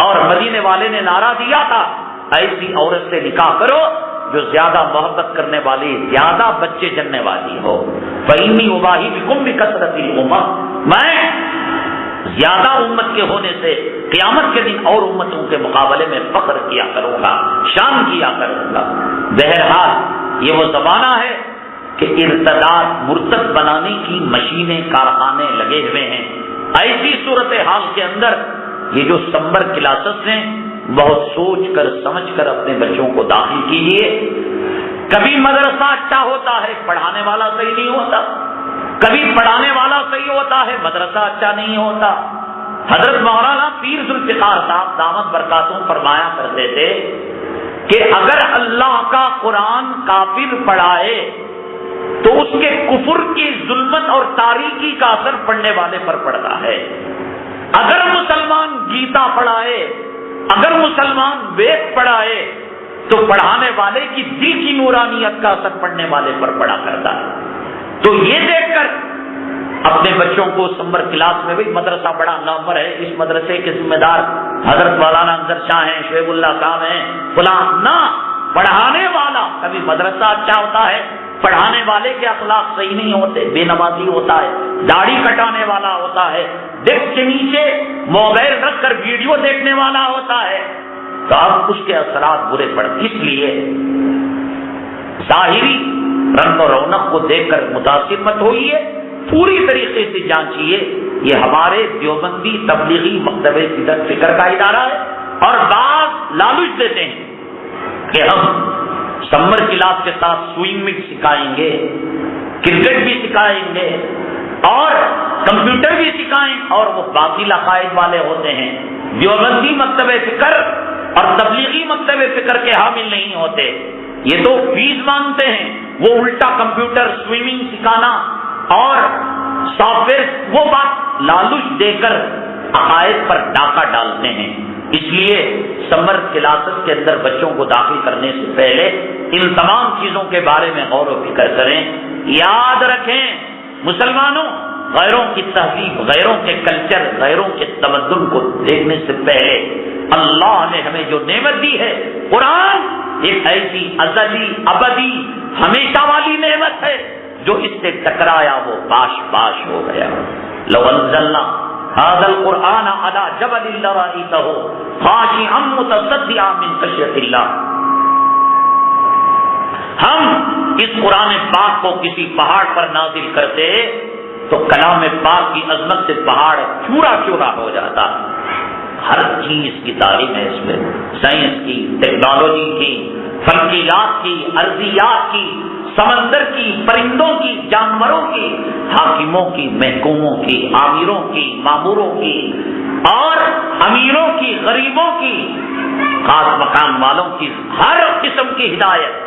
اور مدینے والے نے نعرہ دیا تھا، ایسی عورت سے نکاح کرو جو زیادہ محبت کرنے والی، زیادہ بچے جننے والی ہو۔ فإنی اباہی بکم بکثرت الامم، میں زیادہ امت کے ہونے سے قیامت کے دن اور امتوں کے مقابلے میں فخر کیا کروں گا، شان کیا کروں گا۔ بہرحال یہ وہ زمانہ ہے کہ ارتداد، مرتد بنانے کی مشینیں، کارخانے لگے ہوئے ہیں۔ ایسی صورتحال کے اندر یہ جو سمر کلاسز ہیں، بہت سوچ کر سمجھ کر اپنے بچوں کو داخل کیجیے۔ کبھی مدرسہ اچھا ہوتا ہے، پڑھانے والا صحیح نہیں ہوتا، کبھی پڑھانے والا صحیح ہوتا ہے، مدرسہ اچھا نہیں ہوتا۔ حضرت مولانا پیر ذوالفقار صاحب دامت برکاتہم فرمایا کرتے تھے کہ اگر اللہ کا قرآن کافر پڑھائے تو اس کے کفر کی ظلمت اور تاریکی کا اثر پڑھنے والے پر پڑتا ہے، اگر مسلمان گیتا پڑھائے، اگر مسلمان وید پڑھائے تو پڑھانے والے کی دل کی نورانیت کا اثر پڑھنے والے پر پڑا کرتا ہے۔ تو یہ دیکھ کر اپنے بچوں کو سمر کلاس میں، بھی مدرسہ بڑا نامور ہے، اس مدرسے کے ذمہ دار حضرت مولانا انظر شاہ ہیں، شعیب اللہ صاحب ہیں، فلاں نہ، پڑھانے والا، کبھی مدرسہ اچھا ہوتا ہے، پڑھانے والے کے اخلاق صحیح نہیں ہوتے، بے نمازی ہوتا ہے، داڑھی کٹانے والا ہوتا ہے، ڈیسک کے نیچے موبائل رکھ کر ویڈیو دیکھنے والا ہوتا ہے، تو اب اس کے اثرات برے پڑتے۔ اس لیے ظاہری رنگ و رونق کو دیکھ کر متاثر مت ہوئیے، پوری طریقے سے جانچیے۔ یہ ہمارے دیوبندی تبلیغی مکتب فکر کا ادارہ ہے، اور بعض لالچ دیتے ہیں کہ ہم سمر کلاس کے ساتھ سوئمنگ سکھائیں گے، کرکٹ بھی سکھائیں گے اور کمپیوٹر بھی سکھائیں، اور وہ باطل عقائد والے ہوتے ہیں۔ دیوبندی مکتب فکر اور تبلیغی مکتب فکر کے حامل نہیں ہوتے، یہ تو فیس مانگتے ہیں، وہ الٹا کمپیوٹر، سوئمنگ سکھانا اور سافٹ ویئر، وہ بات لالچ دے کر عقائد پر ڈاکہ ڈالتے ہیں۔ اس لیے سمر کلاسز کے اندر بچوں کو داخل کرنے سے پہلے ان تمام چیزوں کے بارے میں غور و فکر کریں۔ یاد رکھیں مسلمانوں، غیروں کی تہذیب، غیروں کے کلچر، غیروں کے تمدن کو دیکھنے سے پہلے اللہ نے ہمیں جو نعمت دی ہے، قرآن ایک ایسی ازلی، ابدی، ہمیشہ والی نعمت ہے، جو اس سے ٹکرایا وہ باش باش ہو گیا۔ لو انزلنا هذا القرآن على جبل لرأيته خاشعا متصدعا من خشية الله۔ ہم اس قرآن پاک کو کسی پہاڑ پر نازل کرتے تو کلام پاک کی عظمت سے پہاڑ چورا چورا ہو جاتا۔ ہر چیز کی تعلیم ہے اس میں، سائنس کی، ٹیکنالوجی کی، فلکیات کی، ارضیات کی، سمندر کی، پرندوں کی، جانوروں کی، حاکموں کی، محکوموں کی، آمیروں کی، ماموروں کی، اور امیروں کی، غریبوں کی، خاص مقام والوں کی، ہر قسم کی ہدایت۔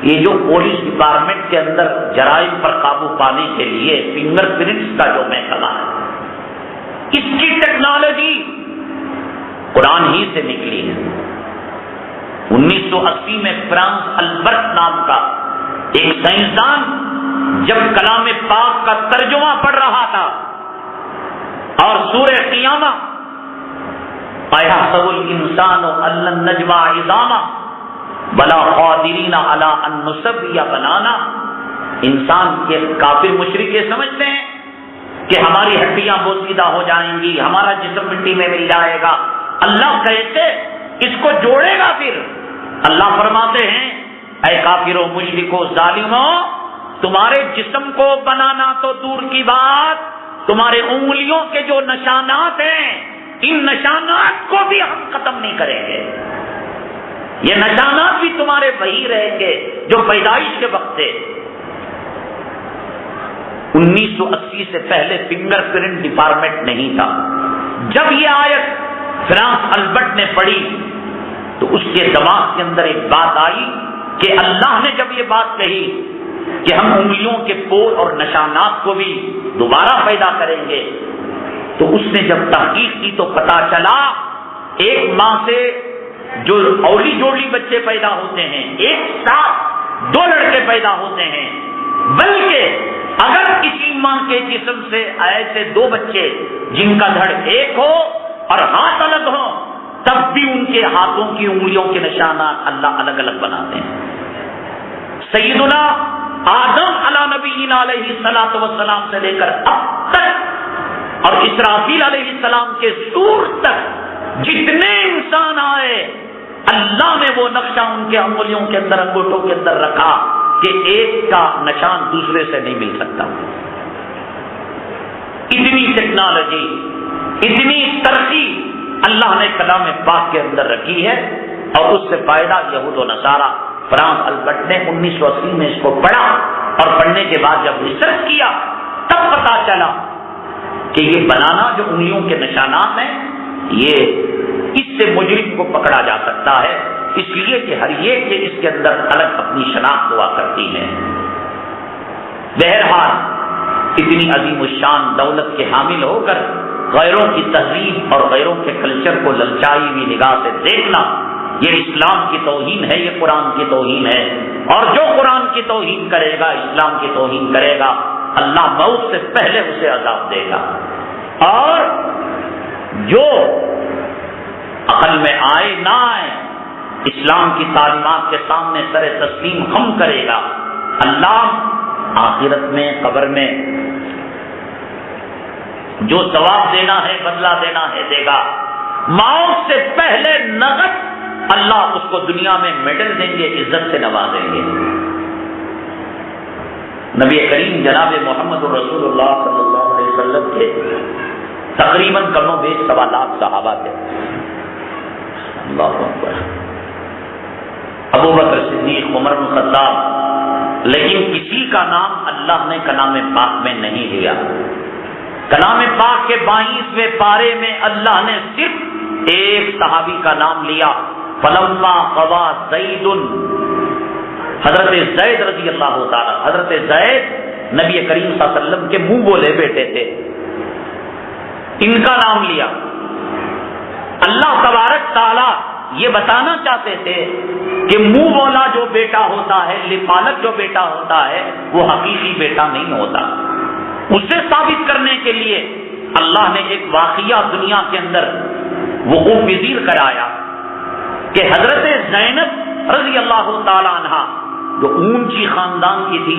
یہ جو پولیس ڈپارٹمنٹ کے اندر جرائم پر قابو پانے کے لیے فنگر پرنٹس کا جو محکمہ ہے، اس کی ٹیکنالوجی قرآن ہی سے نکلی ہے۔ 1980 میں فرانس البرٹ نام کا ایک سائنسدان جب کلام پاک کا ترجمہ پڑھ رہا تھا اور سورہ قیامہ أَيَحْسَبُ الْإِنسَانُ أَن لَّن نَّجْمَعَ عِظَامَهُ بَلَىٰ قَادِرِينَ عَلَىٰ أَن نُّسَوِّيَ بَنَانَهُ، انسان کے کافر مشرک یہ سمجھتے ہیں کہ ہماری ہڈیاں بوسیدہ ہو جائیں گی، ہمارا جسم مٹی میں مل جائے گا۔ اللہ کہتے اس کو جوڑے گا، پھر اللہ فرماتے ہیں اے کافروں، مشرکوں، ظالموں، تمہارے جسم کو بنانا تو دور کی بات، تمہارے انگلیوں کے جو نشانات ہیں، ان نشانات کو بھی ہم ختم نہیں کریں گے۔ یہ نشانات بھی تمہارے وہی رہیں گے جو پیدائش کے وقت تھے۔ 1980 سے پہلے فنگر پرنٹ ڈپارٹمنٹ نہیں تھا. جب یہ آیت فرانس البرٹ نے پڑھی تو اس کے دماغ کے اندر ایک بات آئی کہ اللہ نے جب یہ بات کہی کہ ہم انگلیوں کے پور اور نشانات کو بھی دوبارہ پیدا کریں گے، تو اس نے جب تحقیق کی تو پتا چلا ایک ماں سے جو اولی جوڑی بچے پیدا ہوتے ہیں، ایک ساتھ 2 لڑکے پیدا ہوتے ہیں، بلکہ اگر کسی ماں کے جسم سے ایسے 2 بچے جن کا دھڑ ایک ہو اور ہاتھ الگ ہو، تب بھی ان کے ہاتھوں کی انگلیوں کے نشانات اللہ الگ الگ بناتے ہیں. سیدنا آدم علی نبینا علیہ الصلوۃ والسلام سے لے کر اب تک اور اسرافیل علیہ السلام کے سور تک جتنے انسان آئے، اللہ نے وہ نقشہ ان کے انگلیوں کے اندر، انگوٹھوں کے اندر رکھا کہ ایک کا نشان دوسرے سے نہیں مل سکتا. اتنی ٹیکنالوجی، اتنی ترقی اللہ نے کلام پاک کے اندر رکھی ہے، اور اس سے فائدہ یہود و نصارہ. فرانس البرٹ نے 1980 میں اس کو پڑھا، اور پڑھنے کے بعد جب ریسرچ کیا تب پتا چلا کہ یہ بنانا جو انگلیوں کے نشانات ہیں، یہ اس سے مجرم کو پکڑا جا سکتا ہے، اس لیے کہ ہر ایک کے اس کے اندر الگ اپنی شناخت ہوا کرتی ہے. بہرحال اتنی عظیم الشان دولت کے حامل ہو کر غیروں کی تہذیب اور غیروں کے کلچر کو للچائی ہوئی نگاہ سے دیکھنا، یہ اسلام کی توہین ہے، یہ قرآن کی توہین ہے. اور جو قرآن کی توہین کرے گا، اسلام کی توہین کرے گا، اللہ موت سے پہلے اسے عذاب دے گا. اور جو عقل میں آئے نہ آئے، اسلام کی تعلیمات کے سامنے سر تسلیم خم کرے گا، اللہ آخرت میں، قبر میں جو ثواب دینا ہے، بدلہ دینا ہے، دے گا. موت سے پہلے نقد اللہ اس کو دنیا میں میڈل دیں گے، عزت سے نوازیں گے. نبی کریم جناب محمد رسول اللہ صلی اللہ علیہ وسلم کے تقریباً کم و بیش 1.25 لاکھ صحابہ تھے. اللہ اکبر. ابو بکر صدیق، عمر بن خطاب، لیکن کسی کا نام اللہ نے کلام پاک میں نہیں لیا. کلام پاک کے 22ویں پارے میں اللہ نے صرف ایک صحابی کا نام لیا، فلما قضى زید، حضرت زید رضی اللہ تعالی. حضرت زید نبی کریم صلی اللہ علیہ وسلم کے منہ بولے بیٹے تھے، ان کا نام لیا. اللہ تبارک تعالی یہ بتانا چاہتے تھے کہ منہ بولا جو بیٹا ہوتا ہے، لپالک جو بیٹا ہوتا ہے، وہ حقیقی بیٹا نہیں ہوتا. اسے ثابت کرنے کے لیے اللہ نے ایک واقعہ دنیا کے اندر وقوع پذیر کرایا کہ حضرت زینب رضی اللہ تعالی عنہا، جو اونچی خاندان کی تھی،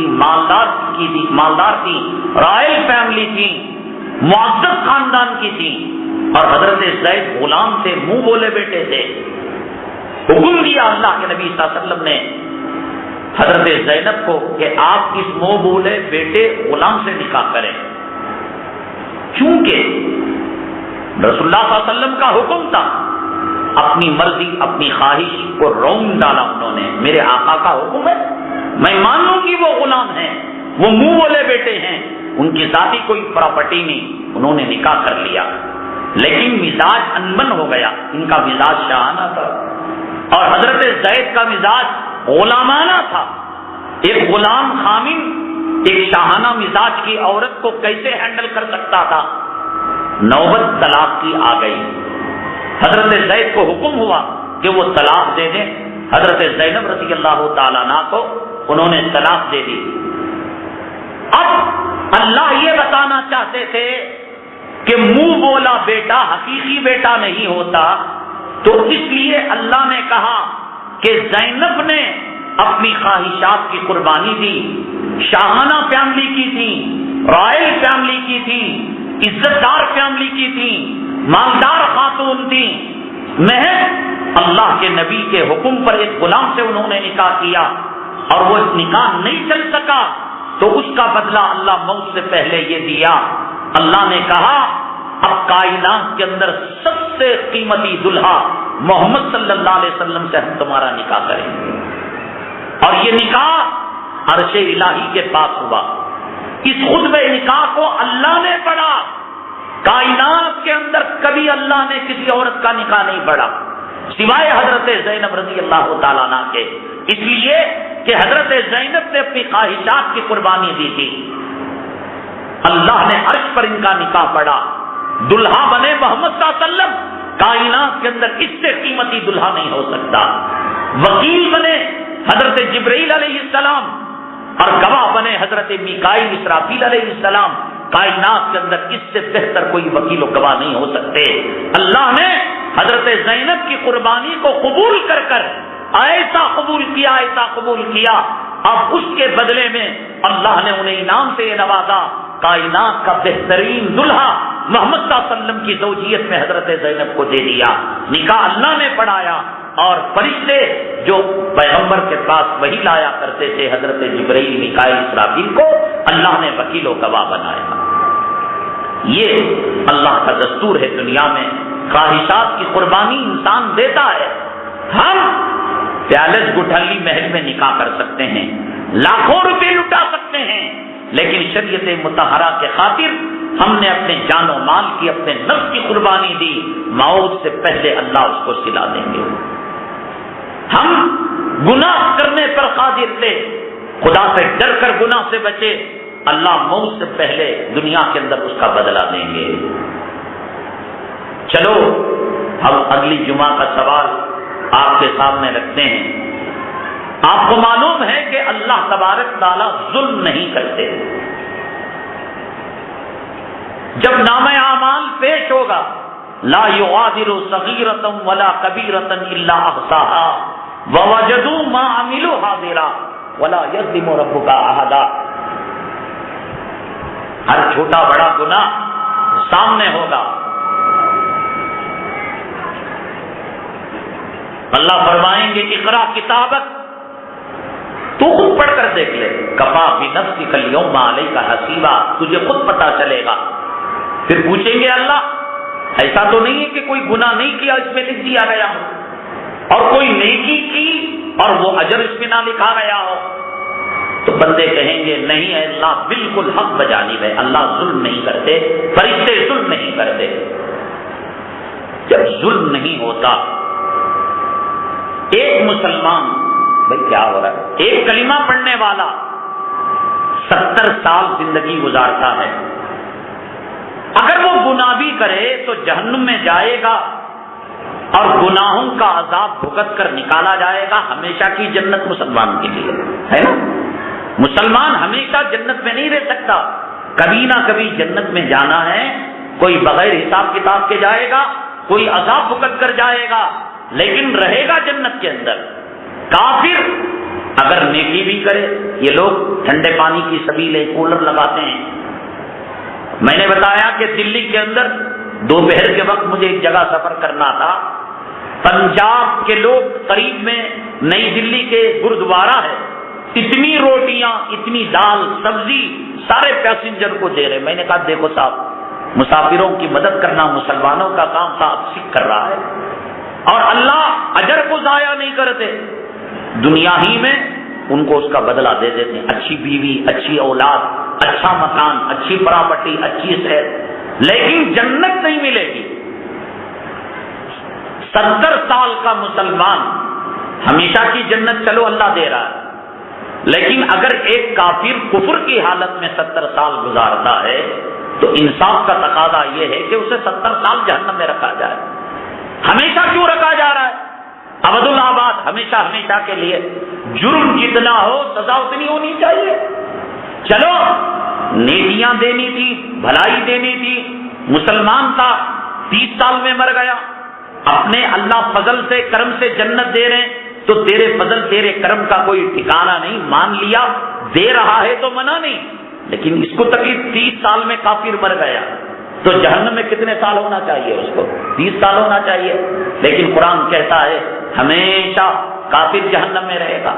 مالدار تھی، رائل فیملی تھی، معزز خاندان کی تھی، اور حضرت زید غلام تھے، منہ بولے بیٹے تھے. حکم دیا اللہ کے نبی صلی اللہ علیہ وسلم نے حضرت زینب کو کہ آپ اس منہ بولے بیٹے غلام سے نکاح کریں. چونکہ رسول اللہ صلی اللہ علیہ وسلم کا حکم تھا، اپنی مرضی، اپنی خواہش کو رونگ ڈالا انہوں نے. میرے آقا کا حکم ہے، میں مان لوں کہ وہ غلام ہیں، وہ منہ بولے بیٹے ہیں، ان کی ذاتی کوئی پراپرٹی نہیں. انہوں نے نکاح کر لیا، لیکن مزاج انبن ہو گیا. ان کا مزاج شاہانہ تھا اور حضرت زید کا مزاج غلامانہ تھا. ایک غلام خامن ایک شاہانہ مزاج کی عورت کو کیسے ہینڈل کر سکتا تھا؟ نوبت طلاق کی آ گئی. حضرت زید کو حکم ہوا کہ وہ طلاق دے دیں. حضرت زینب رضی اللہ تعالیٰ عنہ کو انہوں نے طلاق دے دی. اب اللہ یہ بتانا چاہتے تھے کہ منہ بولا بیٹا حقیقی بیٹا نہیں ہوتا، تو اس لیے اللہ نے کہا کہ زینب نے اپنی خواہشات کی قربانی دی. شاہانہ فیملی کی تھی، رائل فیملی کی تھی، عزت دار فیملی کی تھی، مالدار خاتون تھی. محض اللہ کے نبی کے حکم پر ایک غلام سے انہوں نے نکاح کیا، اور وہ نکاح نہیں چل سکا، تو اس کا بدلہ اللہ موت سے پہلے یہ دیا. اللہ نے کہا اب کائنات کے اندر سب سے قیمتی دلہا محمد صلی اللہ علیہ وسلم سے ہم تمہارا نکاح کریں گے. اور یہ نکاح عرش الہی کے پاس ہوا. اس خطبہ نکاح کو اللہ نے پڑھا. کائنات کے اندر کبھی اللہ نے کسی عورت کا نکاح نہیں پڑھا سوائے حضرت زینب رضی اللہ تعالیٰ عنہ کے. اس لیے کہ حضرت زینب نے اپنی خواہشات کی قربانی دی تھی. اللہ نے عرش پر ان کا نکاح پڑھا. دلہا بنے محمد صلی اللہ علیہ وسلم. کائنات کے اندر اس سے قیمتی دلہا نہیں ہو سکتا. وکیل بنے حضرت جبرائیل علیہ السلام اور گواہ بنے حضرت میکائیل اسرافیل علیہ السلام. کائنات کے اندر اس سے بہتر کوئی وکیل و گواہ نہیں ہو سکتے. اللہ نے حضرت زینب کی قربانی کو قبول کر کر ایسا قبول کیا. اب اس کے بدلے میں اللہ نے انہیں انعام سے یہ نوازا. کائنات کا بہترین دلہا محمد صلی اللہ علیہ وسلم کی زوجیت میں حضرت زینب کو دے دیا. نکاح اللہ نے پڑھایا اور فرشتے جو پیغمبر کے پاس وہی لایا کرتے تھے حضرت جبرائیل میکائیل اسرافیل کو اللہ نے وکیل و گواہ بنایا. یہ اللہ کا دستور ہے دنیا میں. خواہشات کی قربانی انسان دیتا ہے. ہم پیالس گٹھلی محل میں نکاح کر سکتے ہیں, لاکھوں روپے لٹا سکتے ہیں, لیکن شریعت مطہرہ کے خاطر ہم نے اپنے جان و مال کی اپنے نفس کی قربانی دی. موت سے پہلے اللہ اس کو سلا دیں گے. ہم گناہ کرنے پر قادر تھے, خدا سے ڈر کر گناہ سے بچے, اللہ موت سے پہلے دنیا کے اندر اس کا بدلہ دیں گے. چلو ہم اگلی جمعہ کا سوال آپ کے سامنے رکھتے ہیں. آپ کو معلوم ہے کہ اللہ تبارک تعالیٰ ظلم نہیں کرتے. جب نامہ اعمال پیش ہوگا لا یغادر صغیرۃ ولا کبیرۃ الا احصاها ووجدوا ما عملوا حاضرا ولا یظلم ربک احدا. ہر چھوٹا بڑا گناہ سامنے ہوگا. اللہ فرمائیں گے اقرا کتابک, تو خود پڑھ کر دیکھ لے. کفا بنفسک الیوم علیک حسیبا, تجھے خود پتہ چلے گا. پھر پوچھیں گے اللہ ایسا تو نہیں ہے کہ کوئی گناہ نہیں کیا اس میں لکھ دیا گیا ہو, اور کوئی نیکی کی اور وہ اجر اس میں نہ لکھا گیا ہو؟ تو بندے کہیں گے نہیں ہے اللہ بالکل حق بجانب ہے, اللہ ظلم نہیں کرتے, فرشتے ظلم نہیں کرتے. جب ظلم نہیں ہوتا, ایک مسلمان بھائی کیا ہو رہا ہے, ایک کلمہ پڑھنے والا 70 سال زندگی گزارتا ہے, اگر وہ گناہ بھی کرے تو جہنم میں جائے گا اور گناہوں کا عذاب بھگت کر نکالا جائے گا. ہمیشہ کی جنت مسلمان کے لیے ہے نا. مسلمان ہمیشہ جنت میں نہیں رہ سکتا, کبھی نہ کبھی جنت میں جانا ہے. کوئی بغیر حساب کتاب کے جائے گا, کوئی عذاب بھگت کر جائے گا, لیکن رہے گا جنت کے اندر. کافر اگر نیکی بھی کرے, یہ لوگ ٹھنڈے پانی کی سبیلیں کولر لگاتے ہیں. میں نے بتایا کہ دلی کے اندر دوپہر کے وقت مجھے ایک جگہ سفر کرنا تھا. پنجاب کے لوگ قریب میں نئی دلی کے گردوارہ ہے, اتنی روٹیاں, اتنی دال, سبزی سارے پیسنجر کو دے رہے. میں نے کہا دیکھو صاحب, مسافروں کی مدد کرنا مسلمانوں کا کام تھا, اب سکھ کر رہا ہے, اور اللہ اجر کو ضائع نہیں کرتے. دنیا ہی میں ان کو اس کا بدلہ دے دیتے ہیں. اچھی بیوی, اچھی اولاد, اچھا مکان, اچھی پراپرٹی, اچھی صحت, لیکن جنت نہیں ملے گی. 70 سال کا مسلمان ہمیشہ کی جنت چلو اللہ دے رہا ہے, لیکن اگر ایک کافر کفر کی حالت میں 70 سال گزارتا ہے تو انصاف کا تقاضا یہ ہے کہ اسے 70 سال جہنم میں رکھا جائے. ہمیشہ کیوں رکھا جا رہا ہے؟ ابد الآباد, ہمیشہ ہمیشہ کے لیے. جرم جتنا ہو سزا اتنی ہونی چاہیے. چلو نیکیاں دینی تھی, بھلائی دینی تھی, مسلمان تھا, 30 سال میں مر گیا. اپنے اللہ فضل سے کرم سے جنت دے رہے ہیں تو تیرے فضل تیرے کرم کا کوئی ٹھکانہ نہیں. مان لیا دے رہا ہے تو منع نہیں, لیکن اس کو تکلیف 30 سال میں کافر مر گیا تو جہنم میں کتنے سال ہونا چاہیے؟ اس کو 30 سال ہونا چاہیے. لیکن قرآن کہتا ہے ہمیشہ کافر جہنم میں رہے گا.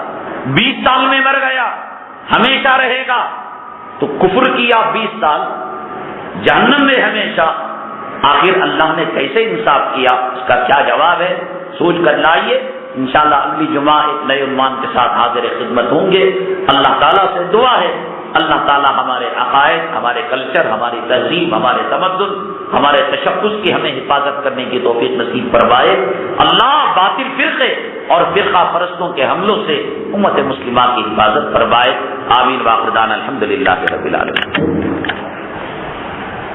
20 سال میں مر گیا ہمیشہ رہے گا. تو کفر کیا 20 سال, جہنم میں ہمیشہ. آخر اللہ نے کیسے انصاف کیا؟ اس کا کیا جواب ہے سوچ کر لائیے. انشاءاللہ اگلی جمعہ ایک نئے عنوان کے ساتھ حاضر خدمت ہوں گے. اللہ تعالیٰ سے دعا ہے اللہ تعالیٰ ہمارے عقائد، ہمارے کلچر، ہماری تہذیب، ہمارے تمدن، ہمارے تشخص کی ہمیں حفاظت کرنے کی توفیق نصیب فرمائے۔ اللہ باطل فرقے اور فرقہ پرستوں کے حملوں سے امت مسلمہ کی حفاظت فرمائے۔ آمین۔ واخر دعوانا الحمدللہ رب العالمین۔